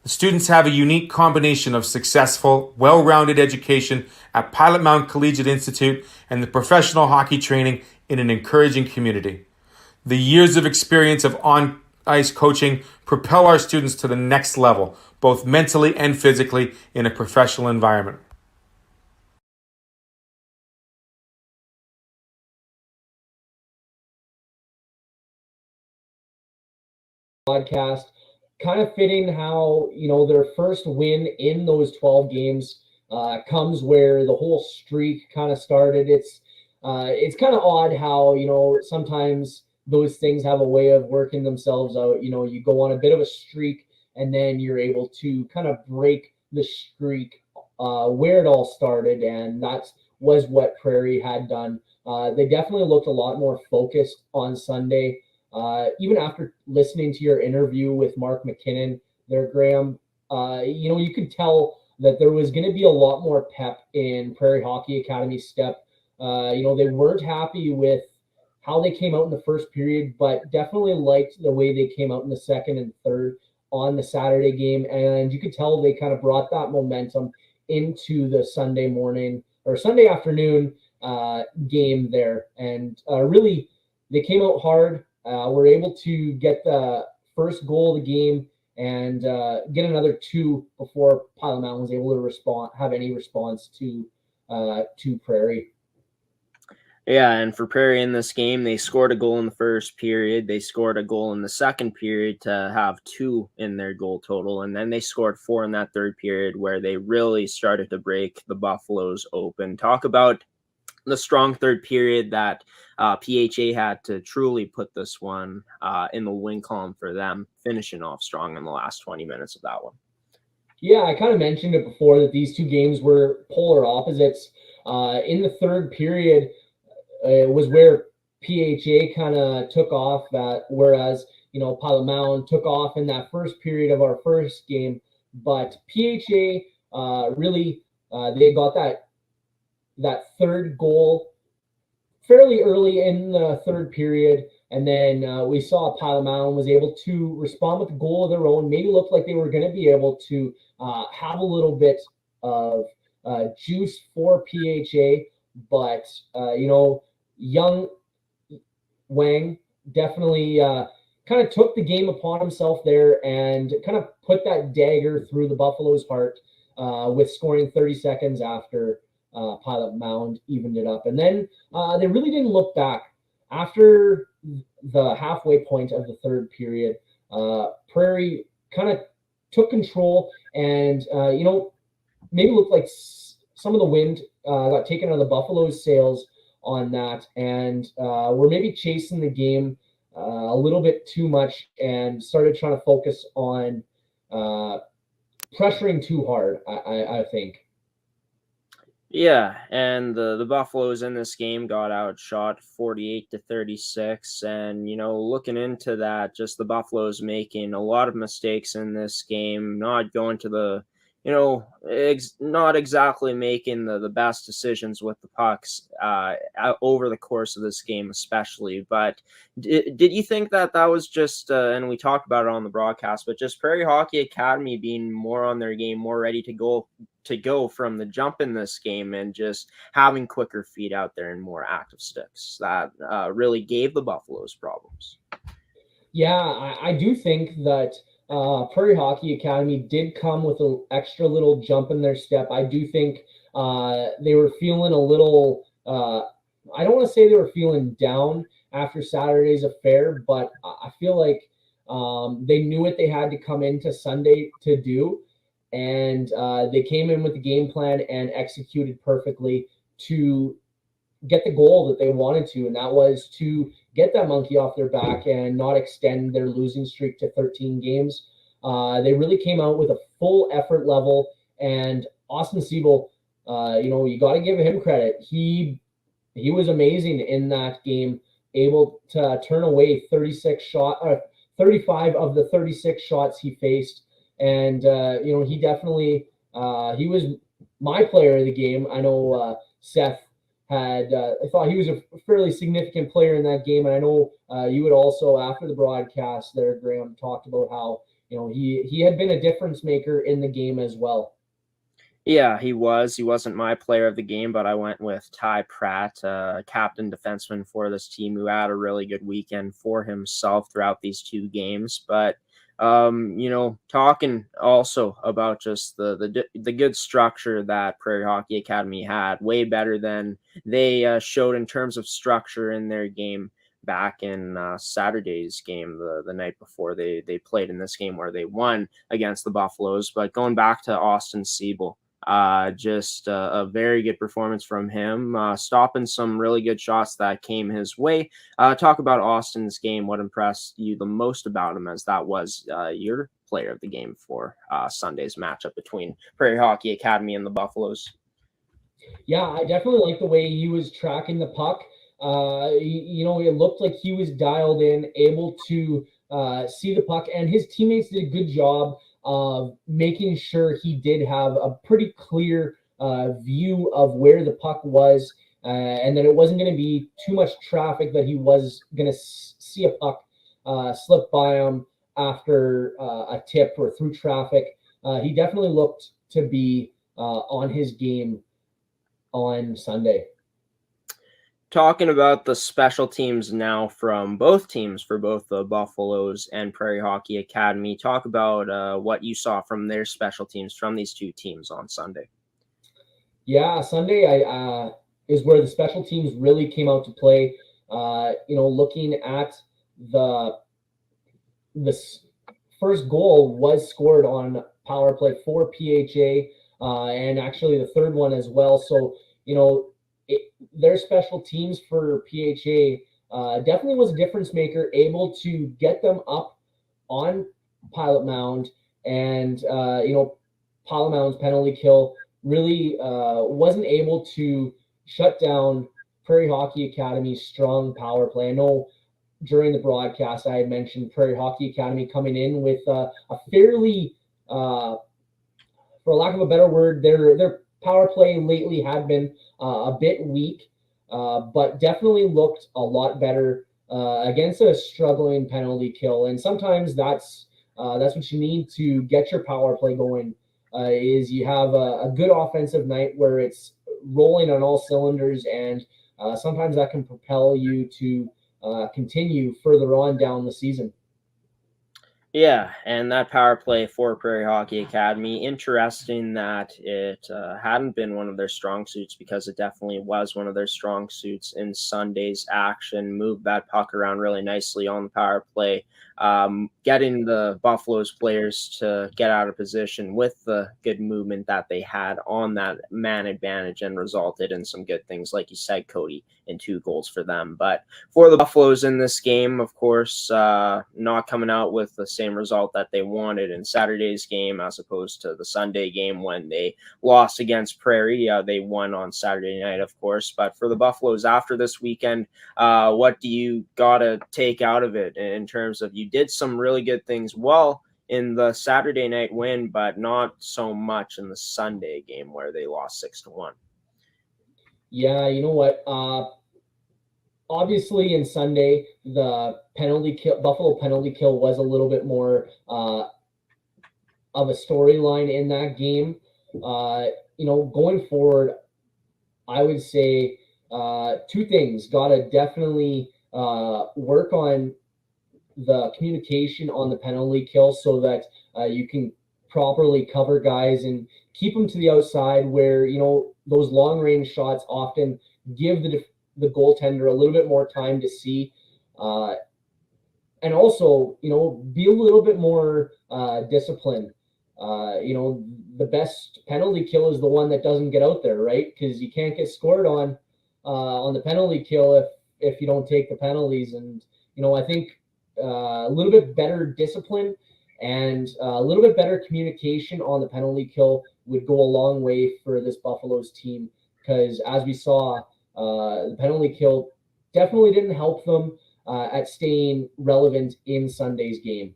Speaker 5: The students have a unique combination of successful, well-rounded education at Pilot-Mound Collegiate Institute and the professional hockey training in an encouraging community. The years of experience of on-ice coaching propel our students to the next level, both mentally and physically, in a professional environment.
Speaker 4: Podcast, kind of fitting how their first win in those 12 games comes where the whole streak kind of started. It's kind of odd how sometimes those things have a way of working themselves out. You go on a bit of a streak and then you're able to kind of break the streak where it all started, and that was what Prairie had done. They definitely looked a lot more focused on Sunday. Even after listening to your interview with Mark McKinnon there, Graeme, you could tell that there was going to be a lot more pep in Prairie Hockey Academy's step. They weren't happy with how they came out in the first period, but definitely liked the way they came out in the second and third on the Saturday game. And you could tell they kind of brought that momentum into the Sunday morning or Sunday afternoon game there. And really, they came out hard. Were able to get the first goal of the game and get another 2 before Pilot-Mound was able to have any response to Prairie.
Speaker 1: Yeah, and for Prairie in this game, they scored a goal in the first period. They scored a goal in the second period to have 2 in their goal total. And then they scored 4 in that third period, where they really started to break the Buffaloes open. Talk about the strong third period that PHA had to truly put this one in the win column for them, finishing off strong in the last 20 minutes of that one.
Speaker 4: Yeah, I kind of mentioned it before that these two games were polar opposites. In the third period, it was where PHA kind of took off, whereas Pilot-Mound took off in that first period of our first game. But PHA really they got that third goal fairly early in the third period, and then we saw Pilot-Mound was able to respond with a goal of their own. Maybe looked like they were going to be able to have a little bit of juice for PHA, but young Wang definitely kind of took the game upon himself there and kind of put that dagger through the Buffalo's heart with scoring 30 seconds after Pilot-Mound evened it up. And then they really didn't look back. After the halfway point of the third period, Prairie kind of took control and, maybe looked like some of the wind got taken out of the Buffalo's sails on that, and we're maybe chasing the game a little bit too much and started trying to focus on pressuring too hard, I think.
Speaker 1: Yeah, and the Buffaloes in this game got outshot 48-36, and looking into that, just the Buffaloes making a lot of mistakes in this game, not going to the not exactly making the best decisions with the pucks over the course of this game, especially. But did you think that was just, and we talked about it on the broadcast, but just Prairie Hockey Academy being more on their game, more ready to go from the jump in this game, and just having quicker feet out there and more active sticks that really gave the Buffaloes problems?
Speaker 4: Yeah, I do think that Prairie Hockey Academy did come with an extra little jump in their step. I do think they were feeling a little, I don't want to say they were feeling down after Saturday's affair, but I feel like they knew what they had to come into Sunday to do. And they came in with the game plan and executed perfectly to get the goal that they wanted to, and that was to get that monkey off their back and not extend their losing streak to 13 games. They really came out with a full effort level, and Austin Siebel, you got to give him credit. He was amazing in that game, able to turn away 35 of the 36 shots he faced, and he definitely he was my player of the game. I know Seth I thought he was a fairly significant player in that game, and I know you would also, after the broadcast there, Graeme, talked about how he had been a difference maker in the game as well.
Speaker 1: Yeah, he was. He wasn't my player of the game, but I went with Ty Pratt, captain defenseman for this team, who had a really good weekend for himself throughout these two games. But talking also about just the good structure that Prairie Hockey Academy had, way better than they showed in terms of structure in their game back in Saturday's game, the night before they played in this game where they won against the Buffaloes. But going back to Austin Siebel, just a very good performance from him, stopping some really good shots that came his way. Talk about Austin's game. What impressed you the most about him, as that was your player of the game for Sunday's matchup between Prairie Hockey Academy and the Buffaloes?
Speaker 4: Yeah, I definitely like the way he was tracking the puck. It looked like he was dialed in, able to see the puck, and his teammates did a good job of making sure he did have a pretty clear view of where the puck was, and that it wasn't going to be too much traffic, that he was going to see a puck slip by him after a tip or through traffic. He definitely looked to be on his game on Sunday.
Speaker 1: talking about the special teams now from both teams, for both the Buffaloes and Prairie Hockey Academy. Talk about what you saw from their special teams from these two teams on Sunday.
Speaker 4: Yeah, Sunday is where the special teams really came out to play. Looking at the first goal was scored on power play for PHA, and actually the third one as well. So, their special teams for PHA definitely was a difference maker, able to get them up on Pilot-Mound, and Pilot-Mound's penalty kill really wasn't able to shut down Prairie Hockey Academy's strong power play. I know during the broadcast I had mentioned Prairie Hockey Academy coming in with a fairly, for lack of a better word, their power play lately had been a bit weak, but definitely looked a lot better against a struggling penalty kill. And sometimes that's what you need to get your power play going. Is you have a good offensive night where it's rolling on all cylinders, and sometimes that can propel you to continue further on down the season.
Speaker 1: Yeah, and that power play for Prairie Hockey Academy, interesting that it hadn't been one of their strong suits, because it definitely was one of their strong suits in Sunday's action. Moved that puck around really nicely on the power play, getting the Buffaloes players to get out of position with the good movement that they had on that man advantage, and resulted in some good things, like you said, Cody, in 2 goals for them. But for the Buffaloes in this game, of course, not coming out with the same result that they wanted in Saturday's game, as opposed to the Sunday game when they lost against Prairie. They won on Saturday night, of course. But for the Buffaloes after this weekend, what do you got to take out of it in terms of, you did some really good things well in the Saturday night win, but not so much in the Sunday game where they lost 6-1?
Speaker 4: Yeah, you know what? Obviously, in Sunday, the Buffalo penalty kill was a little bit more of a storyline in that game. Going forward, I would say 2 things. Got to definitely work on the communication on the penalty kill, so that you can properly cover guys and keep them to the outside, where those long range shots often give the goaltender a little bit more time to see, and also be a little bit more disciplined. The best penalty kill is the one that doesn't get out there, right? Because you can't get scored on the penalty kill if you don't take the penalties. And I think a little bit better discipline and a little bit better communication on the penalty kill would go a long way for this Buffaloes team, because as we saw, the penalty kill definitely didn't help them at staying relevant in Sunday's game.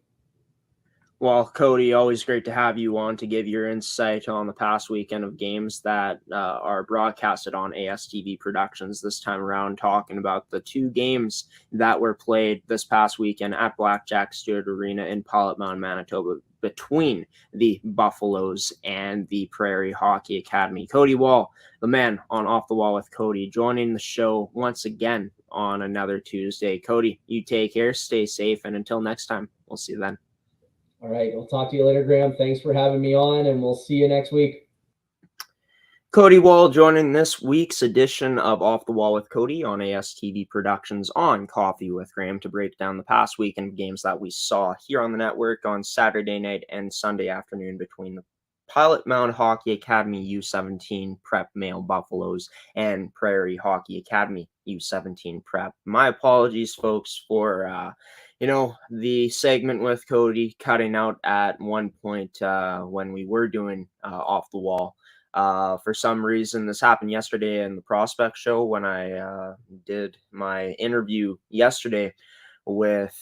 Speaker 1: Well, Cody, always great to have you on to give your insight on the past weekend of games that are broadcasted on ASTV Productions. This time around, talking about the 2 games that were played this past weekend at Blackjack Stewart Arena in Pilot-Mound, Manitoba, between the Buffaloes and the Prairie Hockey Academy. Cody Wall, the man on Off the Wall with Cody, joining the show once again on another Tuesday. Cody, you take care, stay safe, and until next time, we'll see you then.
Speaker 4: All right. We'll talk to you later, Graeme. Thanks for having me on, and we'll see you next week.
Speaker 1: Cody Wall joining this week's edition of Off the Wall with Cody on ASTV Productions on Coffee with Graeme, to break down the past weekend games that we saw here on the network on Saturday night and Sunday afternoon between the Pilot-Mound Hockey Academy U17 Prep Male Buffaloes and Prairie Hockey Academy U17 Prep. My apologies, folks, for the segment with Cody cutting out at one point when we were doing Off the Wall. For some reason, this happened yesterday in the Prospect Show when I did my interview yesterday with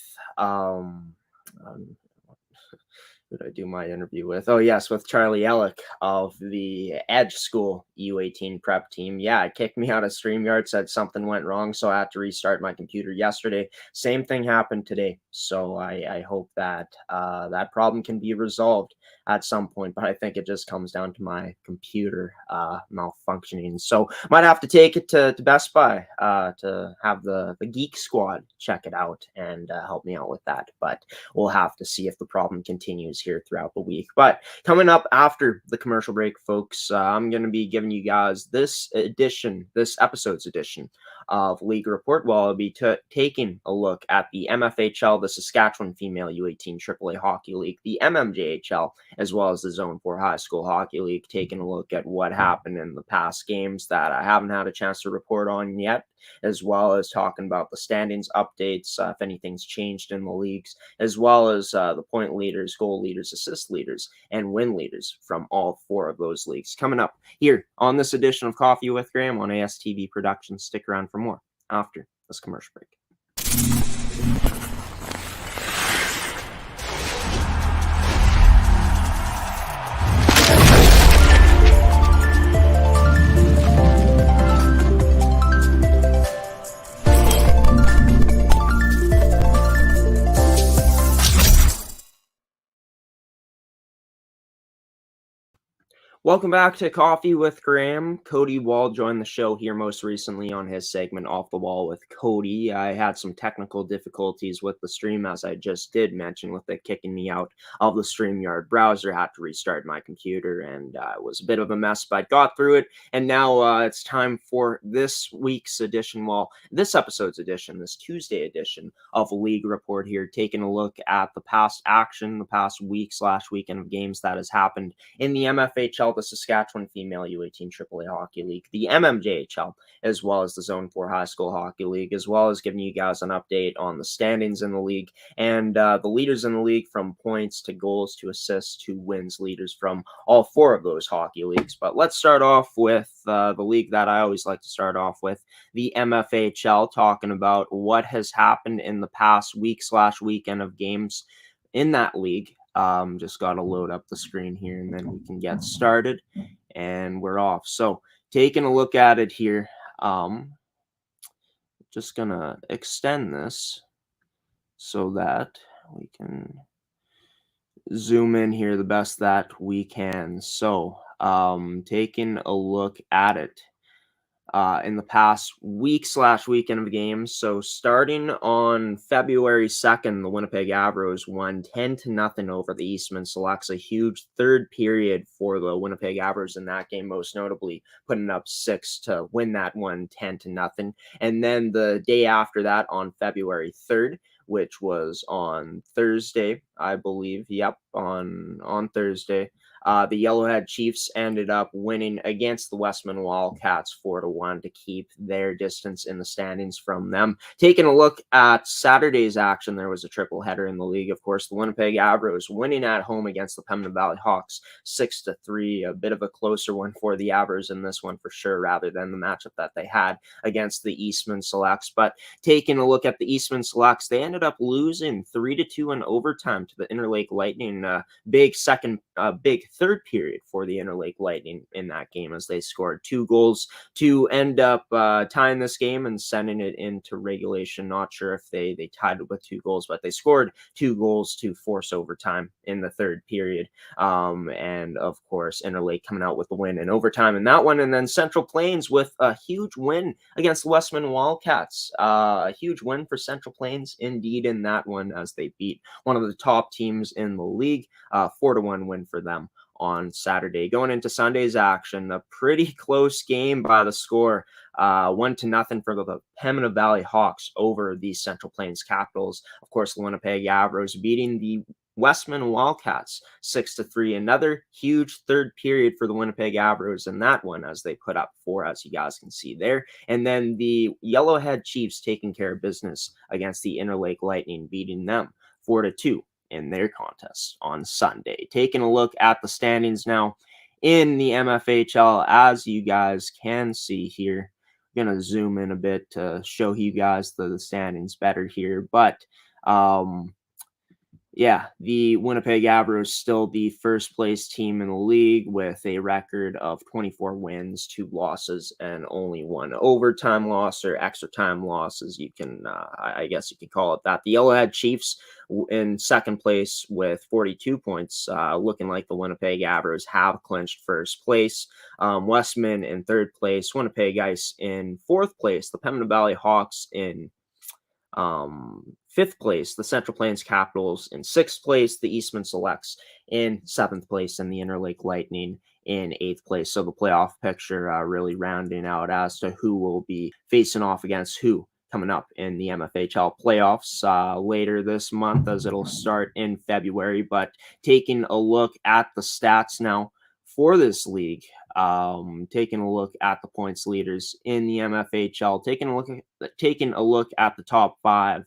Speaker 1: who did I do my interview with? Oh, yes, with Charlie Ellick of the Edge School U18 prep team. Yeah, it kicked me out of StreamYard, said something went wrong, so I had to restart my computer yesterday. Same thing happened today, so I hope that that problem can be resolved at some point, but I think it just comes down to my computer malfunctioning. So might have to take it to Best Buy to have the Geek Squad check it out and help me out with that. But we'll have to see if the problem continues here throughout the week. But coming up after the commercial break, folks, I'm going to be giving you guys this episode's edition of League Report. Well, I'll be taking a look at the MFHL, the Saskatchewan Female U18 AAA Hockey League, the MMJHL, as well as the Zone 4 High School Hockey League, taking a look at what happened in the past games that I haven't had a chance to report on yet, as well as talking about the standings updates, if anything's changed in the leagues, as well as the point leaders, goal leaders, assist leaders, and win leaders from all 4 of those leagues. Coming up here on this edition of Coffee with Graeme on ASTV Productions. Stick around for more after this commercial break. Welcome back to Coffee with Graeme. Cody Wall joined the show here most recently on his segment Off the Wall with Cody. I had some technical difficulties with the stream, as I just did mention, with it kicking me out of the StreamYard browser. Had to restart my computer, and it was a bit of a mess, but got through it. And now it's time for this week's edition, this episode's edition, this Tuesday edition of League Report here, taking a look at the past action, the past week/weekend of games that has happened in the MFHL, the Saskatchewan Female U18 AAA Hockey League, the MMJHL, as well as the Zone 4 High School Hockey League, as well as giving you guys an update on the standings in the league and the leaders in the league, from points to goals to assists to wins leaders from all 4 of those hockey leagues. But let's start off with the league that I always like to start off with, the MFHL, talking about what has happened in the past week/weekend of games in that league. Just got to load up the screen here and then we can get started, and we're off. So taking a look at it here, just gonna extend this so that we can zoom in here the best that we can. So taking a look at it in the past week/weekend of games. So starting on February 2nd, the Winnipeg Avros won 10-0 over the Eastman Selects. A huge third period for the Winnipeg Avros in that game, most notably putting up 6 to win that one 10-0. And then the day after that, on February 3rd, which was on Thursday, I believe. Yep, on Thursday. The Yellowhead Chiefs ended up winning against the Westman Wildcats 4-1 to keep their distance in the standings from them. Taking a look at Saturday's action, there was a triple header in the league. Of course, the Winnipeg Avros winning at home against the Pembina Valley Hawks 6-3. A bit of a closer one for the Avros in this one for sure, rather than the matchup that they had against the Eastman Selects. But taking a look at the Eastman Selects, they ended up losing 3-2 in overtime to the Interlake Lightning. Big third period for the Interlake Lightning in that game, as they scored 2 goals to end up tying this game and sending it into regulation. Not sure if they tied it with 2 goals, but they scored 2 goals to force overtime in the third period. And of course, Interlake coming out with the win in overtime in that one. And then Central Plains with a huge win against the Westman Wildcats. A huge win for Central Plains indeed in that one, as they beat one of the top teams in the league. 4-1 win for them on Saturday. Going into Sunday's action, a pretty close game by the score, 1-0 for the Pembina Valley Hawks over the Central Plains Capitals. Of course, the Winnipeg Avros beating the Westman Wildcats 6-3. Another huge third period for the Winnipeg Avros in that one, as they put up 4, as you guys can see there. And then the Yellowhead Chiefs taking care of business against the Interlake Lightning, beating them 4-2 in their contest on Sunday. Taking a look at the standings now in the MFHL, as you guys can see here. I'm going to zoom in a bit to show you guys the standings better here. But yeah, the Winnipeg Avros still the first place team in the league with a record of 24 wins, 2 losses, and only 1 overtime loss or extra time loss, as you can, I guess you could call it that. The Yellowhead Chiefs in second place with 42 points, looking like the Winnipeg Avros have clinched first place. Westman in third place, Winnipeg Ice in fourth place, the Pembina Valley Hawks in fifth place, the Central Plains Capitals in sixth place, the Eastman Selects in seventh place, and the Interlake Lightning in eighth place. So the playoff picture really rounding out as to who will be facing off against who coming up in the MFHL playoffs later this month, as it'll start in February. But taking a look at the stats now for this league, taking a look at the points leaders in the MFHL, taking a look at the top 5.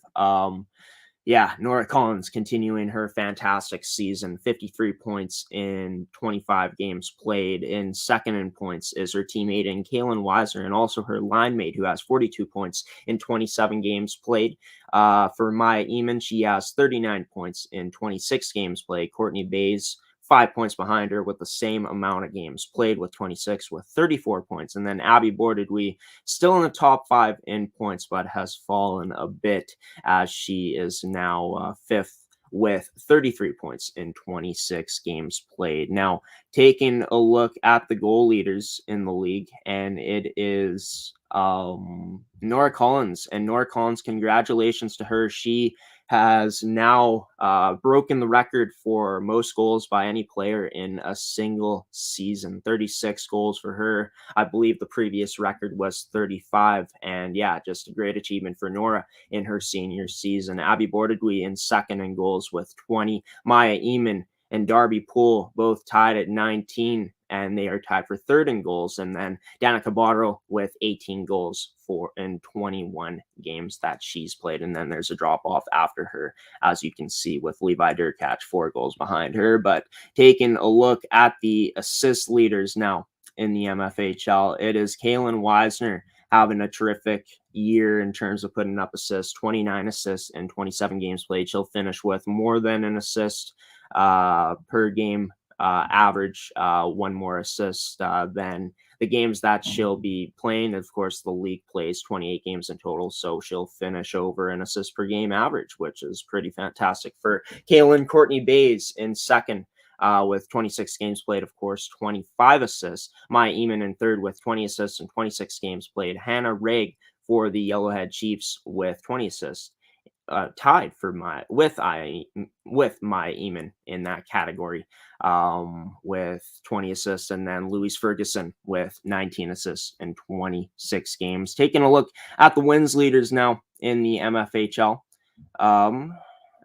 Speaker 1: Nora Collins continuing her fantastic season, 53 points in 25 games played. In second in points is her teammate in Kaylin Weiser, and also her line mate, who has 42 points in 27 games played. For Maya Eamon, she has 39 points in 26 games played. Courtney Bays, 5 points behind her with the same amount of games played, with 26 with 34 points. And then Abby Bordedwy still in the top 5 in points, but has fallen a bit as she is now fifth with 33 points in 26 games played. Now, taking a look at the goal leaders in the league, and it is Nora Collins. And Nora Collins, congratulations to her. She has now broken the record for most goals by any player in a single season. 36 goals for her. I believe the previous record was 35. And yeah, just a great achievement for Nora in her senior season. Abby Bordedwy in second in goals with 20. Maya Eamon and Darby Poole both tied at 19, and they are tied for third in goals. And then Danica Botterill with 18 goals in 21 games that she's played. And then there's a drop off after her, as you can see, with Levi Durkach 4 goals behind her. But taking a look at the assist leaders now in the MFHL, it is Kaylin Weisner having a terrific year in terms of putting up assists, 29 assists in 27 games played. She'll finish with more than an assist per game average, 1 more assist than the games that she'll be playing. Of course, the league plays 28 games in total, so she'll finish over an assist per game average, which is pretty fantastic for Kaylin. Courtney Bays in second with 26 games played, of course, 25 assists. Maya Eamon in third with 20 assists and 26 games played. Hannah Rigg for the Yellowhead Chiefs with 20 assists. Tied for with Maya Eamon in that category with 20 assists, and then Louise Ferguson with 19 assists in 26 games. Taking a look at the wins leaders now in the MFHL.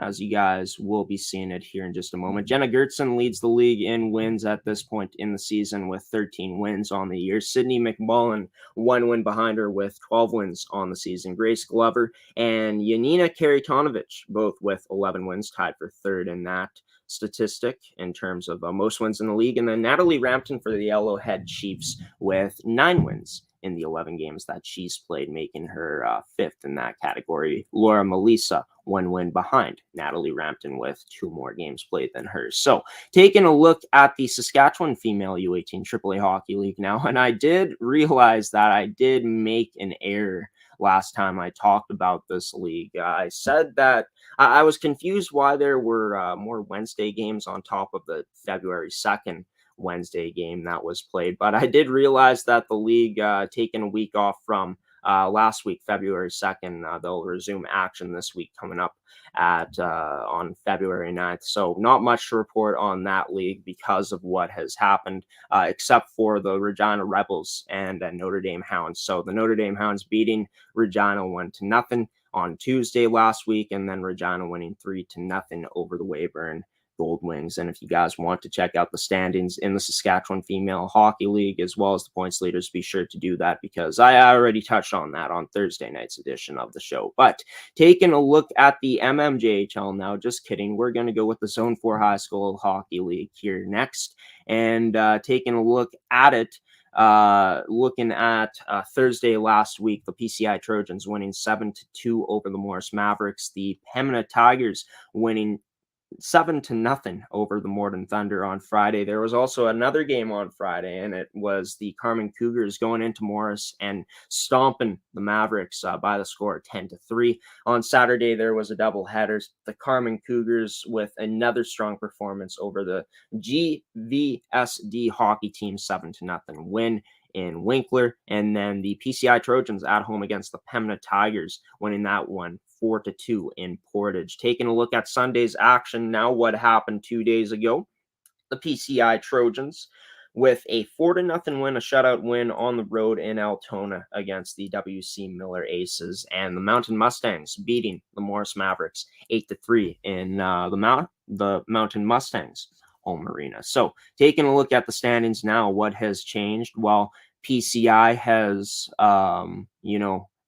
Speaker 1: As you guys will be seeing it here in just a moment. Jenna Gertson leads the league in wins at this point in the season with 13 wins on the year. Sydney McMullen, 1 win behind her with 12 wins on the season. Grace Glover and Yanina Karitonovich, both with 11 wins, tied for third in that statistic in terms of most wins in the league. And then Natalie Rampton for the Yellowhead Chiefs with 9 wins in the 11 games that she's played, making her fifth in that category. Laura Melissa, 1 win behind Natalie Rampton with 2 more games played than hers. So taking a look at the Saskatchewan Female U18 AAA Hockey League now, and I did realize that I did make an error last time I talked about this league. I said that I was confused why there were more Wednesday games on top of the February 2nd Wednesday game that was played, but I did realize that the league taking a week off from last week, February 2nd. They'll resume action this week coming up at on February 9th. So not much to report on that league because of what has happened, except for the Regina Rebels and Notre Dame Hounds. So the Notre Dame Hounds beating Regina 1-0 on Tuesday last week, and then Regina winning 3-0 over the Weyburn Gold Wings. And if you guys want to check out the standings in the Saskatchewan Female Hockey League as well as the points leaders, be sure to do that, because I already touched on that on Thursday night's edition of the show. But taking a look at the MMJHL now, just kidding, we're going to go with the Zone 4 High School Hockey League here next, and taking a look at it. Looking at Thursday last week, the PCI Trojans winning 7-2 over the Morris Mavericks, the Pembina Tigers winning 7-0 over the Morden Thunder on Friday. There was also another game on Friday, and it was the Carman Cougars going into Morris and stomping the Mavericks by the score 10-3. On Saturday, there was a doubleheader. The Carman Cougars with another strong performance over the GVSD hockey team, 7-0 win in Winkler, and then the PCI Trojans at home against the Pembina Tigers, winning that one 4-2 in Portage. Taking a look at Sunday's action now, what happened 2 days ago. The PCI Trojans with a 4-0 win, a shutout win on the road in Altona against the WC Miller Aces, and the Mountain Mustangs beating the Morris Mavericks 8-3 in the Mountain Mustangs home arena. So taking a look at the standings now, what has changed? Well, PCI has,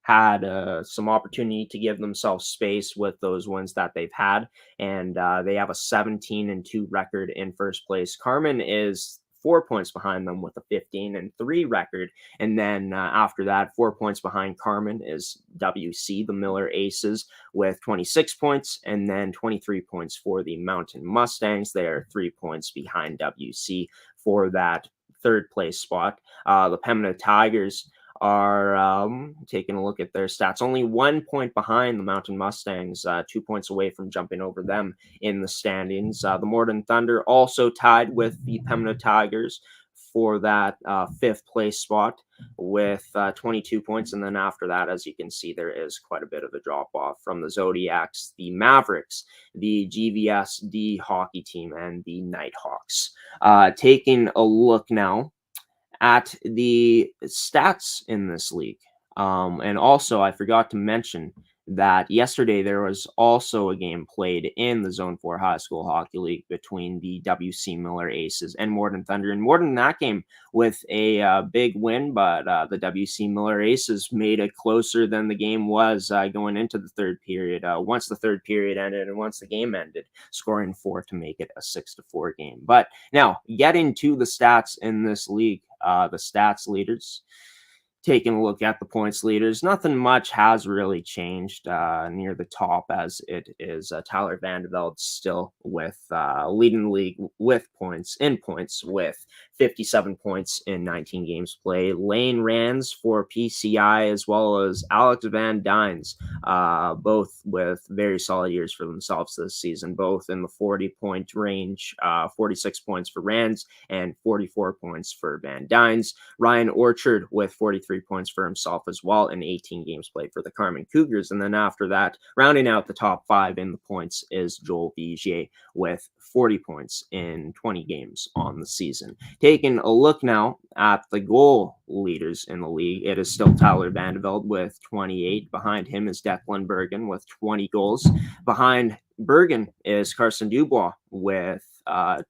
Speaker 1: had some opportunity to give themselves space with those wins that they've had, and they have a 17-2 record in first place. Carman is 4 points behind them with a 15-3 record, and then after that, 4 points behind Carman is WC, the Miller Aces, with 26 points, and then 23 points for the Mountain Mustangs. They are 3 points behind WC for that third place spot. The Pembina Tigers are taking a look at their stats, only 1 point behind the Mountain Mustangs, 2 points away from jumping over them in the standings. The Morden Thunder also tied with the Pembina Tigers for that fifth place spot with 22 points. And then after that, as you can see, there is quite a bit of a drop off from the Zodiacs, the Mavericks, the GVSD hockey team, and the Nighthawks. Taking a look now at the stats in this league. And also, I forgot to mention that yesterday there was also a game played in the Zone 4 High School Hockey League between the WC Miller Aces and Morden Thunder. And Morden in that game with a big win, but the WC Miller Aces made it closer than the game was going into the third period. Once the third period ended and once the game ended, scoring 4 to make it a 6-4 game. But now, getting to the stats in this league, the stats leaders. Taking a look at the points leaders, nothing much has really changed near the top, as it is Tyler Vandeveld still with leading the league with points with 57 points in 19 games played. Lane Rands for PCI as well as Alex Van Dynes, both with very solid years for themselves this season, both in the 40-point range, 46 points for Rands and 44 points for Van Dynes. Ryan Orchard with 43 points for himself as well in 18 games played for the Carman Cougars. And then after that, rounding out the top 5 in the points is Joel Vigier with 40 points in 20 games on the season. Taking a look now at the goal leaders in the league, it is still Tyler Vandeveld with 28. Behind him is Declan Bergen with 20 goals. Behind Bergen is Carson Dubois with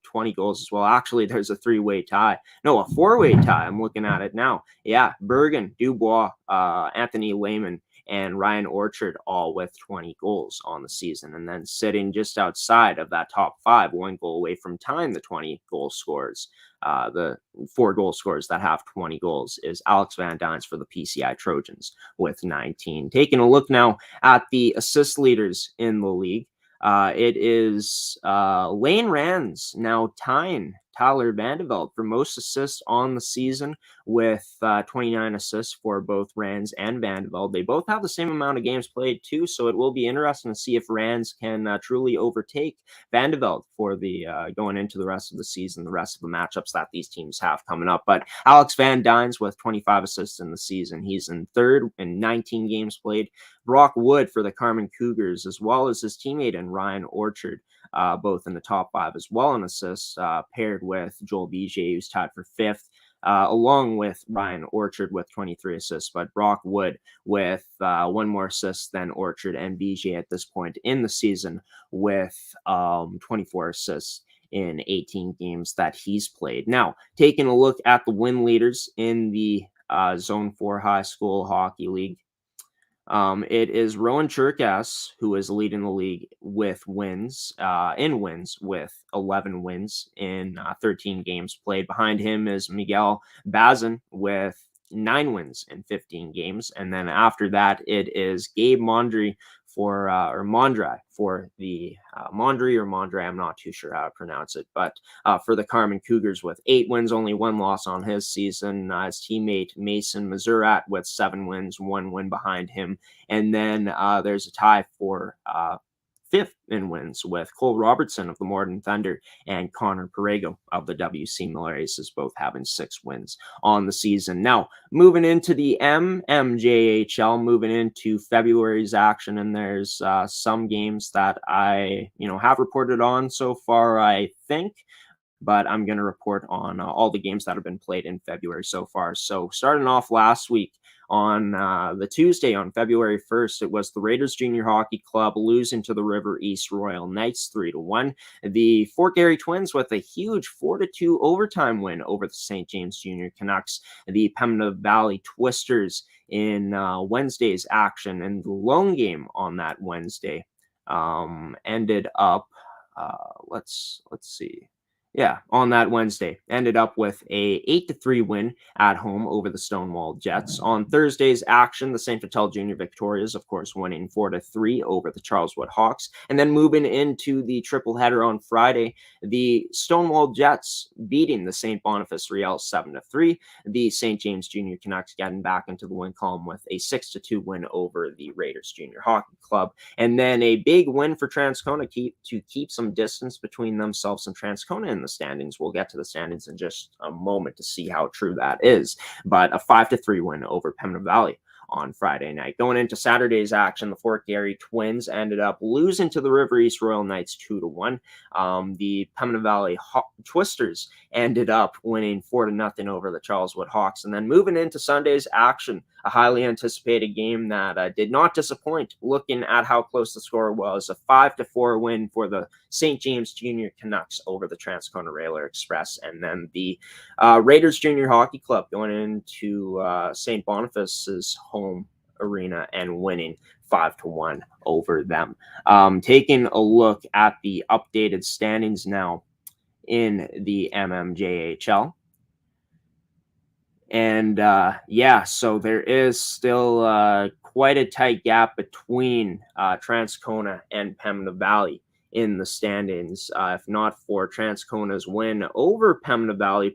Speaker 1: 20 goals as well. Actually, there's a 3-way tie. No, a 4-way tie. I'm looking at it now. Yeah, Bergen, Dubois, Anthony Lehman, and Ryan Orchard all with 20 goals on the season. And then sitting just outside of that top 5, 1 goal away from tying the 20 goal scorers, the 4 goal scorers that have 20 goals, is Alex Van Dynes for the PCI Trojans with 19. Taking a look now at the assist leaders in the league. It is Lane Rands now tying Tyler Vandeveld for most assists on the season with 29 assists for both Rands and Vandeveld. They both have the same amount of games played too, so it will be interesting to see if Rands can truly overtake Vandeveld for the going into the rest of the season, the rest of the matchups that these teams have coming up. But Alex Van Dynes with 25 assists in the season. He's in third in 19 games played. Brock Wood for the Carman Cougars, as well as his teammate and Ryan Orchard, both in the top 5 as well in assists, paired with Joel Vigier, who's tied for 5th, along with Ryan Orchard with 23 assists. But Brock Wood with 1 more assist than Orchard and Vigier at this point in the season with 24 assists in 18 games that he's played. Now, taking a look at the win leaders in the Zone 4 High School Hockey League. It is Rowan Cherkas who is leading the league with wins, with 11 wins in 13 games played. Behind him is Miguel Bazin with 9 wins in 15 games. And then after that, it is Gabe Mondry or Mondrai for the Mondry or Mondrai. I'm not too sure how to pronounce it, but for the Carmen Cougars with 8 wins, only 1 loss on his season. His teammate Mason Mazurat with 7 wins, 1 win behind him. And then there's a tie for 5th in wins with Cole Robertson of the Morden Thunder and Connor Perego of the WC Miller Aces, both having 6 wins on the season. Now, moving into the MMJHL, moving into February's action, and there's some games that I, have reported on so far, I think, but I'm going to report on all the games that have been played in February so far. So starting off last week, on the Tuesday, on February 1st, it was the Raiders Junior Hockey Club losing to the River East Royal Knights 3-1. The Fort Garry Twins with a huge 4-2 overtime win over the St. James Junior Canucks. The Pembina Valley Twisters in Wednesday's action, and the lone game on that Wednesday ended up, let's see. Yeah, on that Wednesday, ended up with a 8-3 win at home over the Stonewall Jets. On Thursday's action, the St. Vital Junior Victorias, of course, winning 4-3 over the Charleswood Hawks. And then moving into the triple header on Friday, the Stonewall Jets beating the St. Boniface Riel 7-3. The St. James Junior Canucks getting back into the win column with a 6-2 win over the Raiders Junior Hockey Club. And then a big win for Transcona to keep some distance between themselves and Transcona in the standings. We'll get to the standings in just a moment to see how true that is. But a 5-3 win over Pembina Valley on Friday night. Going into Saturday's action, the Fort Garry Twins ended up losing to the River East Royal Knights 2-1. The Pembina Valley Twisters ended up winning 4-0 over the Charleswood Hawks. And then moving into Sunday's action, a highly anticipated game that did not disappoint. Looking at how close the score was, a 5-4 win for the St. James Junior Canucks over the Transcona Railer Express. And then the Raiders Junior Hockey Club going into St. Boniface's home arena and winning 5-1 over them. Taking a look at the updated standings now in the MMJHL. And so there is still quite a tight gap between Transcona and Pembina Valley in the standings. If not for Transcona's win over Pembina Valley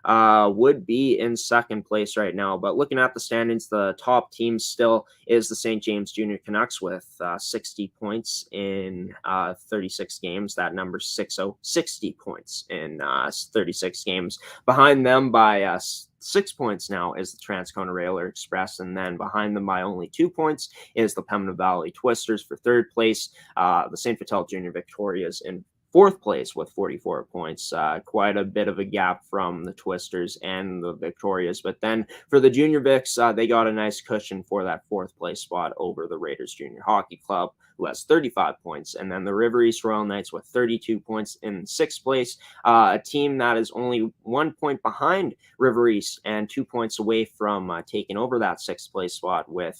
Speaker 1: would be in second place right now. But looking at the standings, the top team still is the St. James Junior Canucks with 60 points in 36 games. That number 60 points in 36 games. Behind them by 6 points now is the Transcona Railer Express, and then behind them by only 2 points is the Pembina Valley Twisters for third place. The St. Vital Junior Victorias in fourth place with 44 points. Quite a bit of a gap from the Twisters and the Victorias. But then for the Junior Vics, they got a nice cushion for that fourth place spot over the Raiders Junior Hockey Club, who has 35 points. And then the River East Royal Knights with 32 points in sixth place. A team that is only 1 point behind River East and 2 points away from taking over that sixth place spot with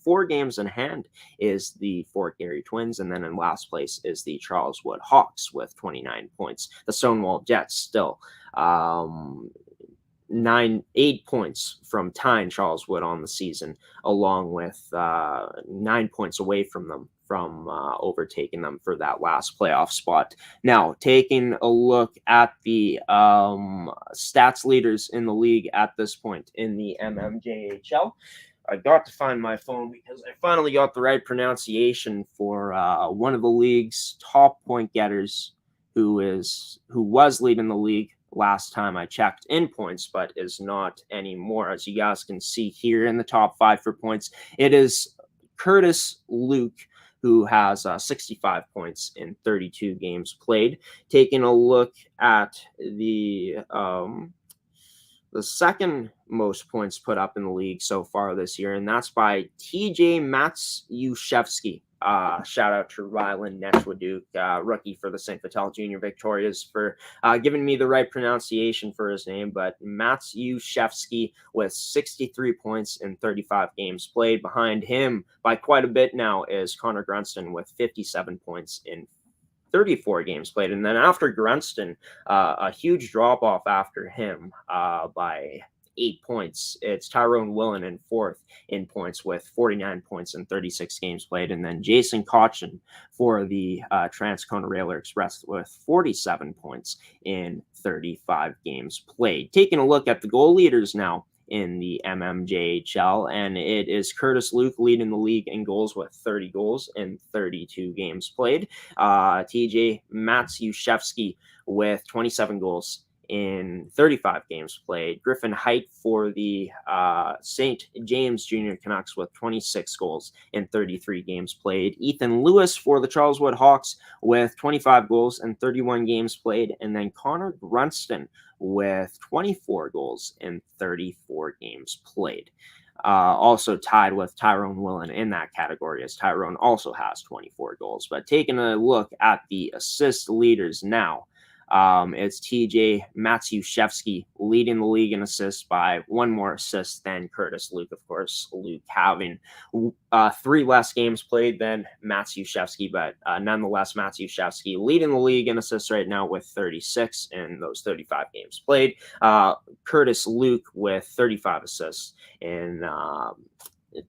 Speaker 1: 4 games in hand is the Fort Garry Twins, and then in last place is the Charleswood Hawks with 29 points. The Stonewall Jets still 8 points from tying Charleswood on the season, along with 9 points away from them from overtaking them for that last playoff spot. Now, taking a look at the stats leaders in the league at this point in the MMJHL. I got to find my phone because I finally got the right pronunciation for one of the league's top point getters, who was leading the league last time I checked in points, but is not anymore. As you guys can see here in the top 5 for points, it is Curtis Luke, who has 65 points in 32 games played. Taking a look at the second most points put up in the league so far this year, and that's by TJ Matsyushevsky. Shout out to Rylan Nechwaduk, rookie for the St. Vital Junior Victorias, for giving me the right pronunciation for his name. But Matsyushevsky with 63 points in 35 games played. Behind him by quite a bit now is Connor Grunston with 57 points in 34 games played. And then after Grunston, a huge drop off after him by 8 points. It's Tyrone Willen in fourth in points with 49 points in 36 games played. And then Jason Cochin for the Transcona Railer Express with 47 points in 35 games played. Taking a look at the goal leaders now in the MMJHL, and it is Curtis Luke leading the league in goals with 30 goals in 32 games played. TJ Matsiushevsky with 27 goals in 35 games played. Griffin Height for the St. James Junior Canucks with 26 goals in 33 games played. Ethan Lewis for the Charleswood Hawks with 25 goals in 31 games played. And then Connor Grunston with 24 goals in 34 games played. Also tied with Tyrone Willen in that category, as Tyrone also has 24 goals. But taking a look at the assist leaders now, it's TJ Matsiushevsky leading the league in assists by one more assist than Curtis Luke, of course. Luke having 3 less games played than Matsiushevsky, but nonetheless, Matsiushevsky leading the league in assists right now with 36 in those 35 games played. Curtis Luke with 35 assists in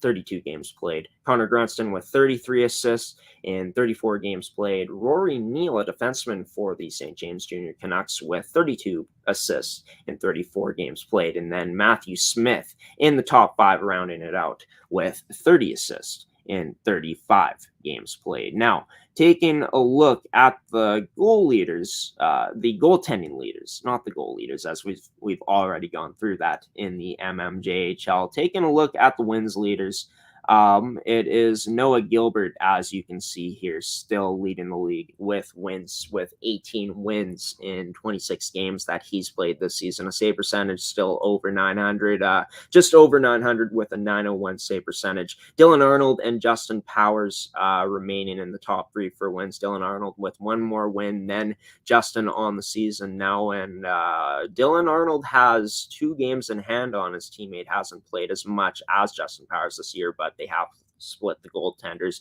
Speaker 1: 32 games played. Connor Grunston with 33 assists in 34 games played. Rory Neal, a defenseman for the St. James Junior Canucks, with 32 assists in 34 games played. And then Matthew Smith in the top 5, rounding it out with 30 assists in 35 games played. Now, taking a look at the goal leaders, the goaltending leaders, not the goal leaders, as we've already gone through that in the MMJHL. Taking a look at the wins leaders, it is Noah Gilbert, as you can see here, still leading the league with wins, with 18 wins in 26 games that he's played this season. A save percentage still over 900, just over 900 with a 901 save percentage. Dylan Arnold and Justin Powers remaining in the top 3 for wins. Dylan Arnold with one more win than Justin on the season now, and Dylan Arnold has 2 games in hand on his teammate. Hasn't played as much as Justin Powers this year, but they have split the goaltenders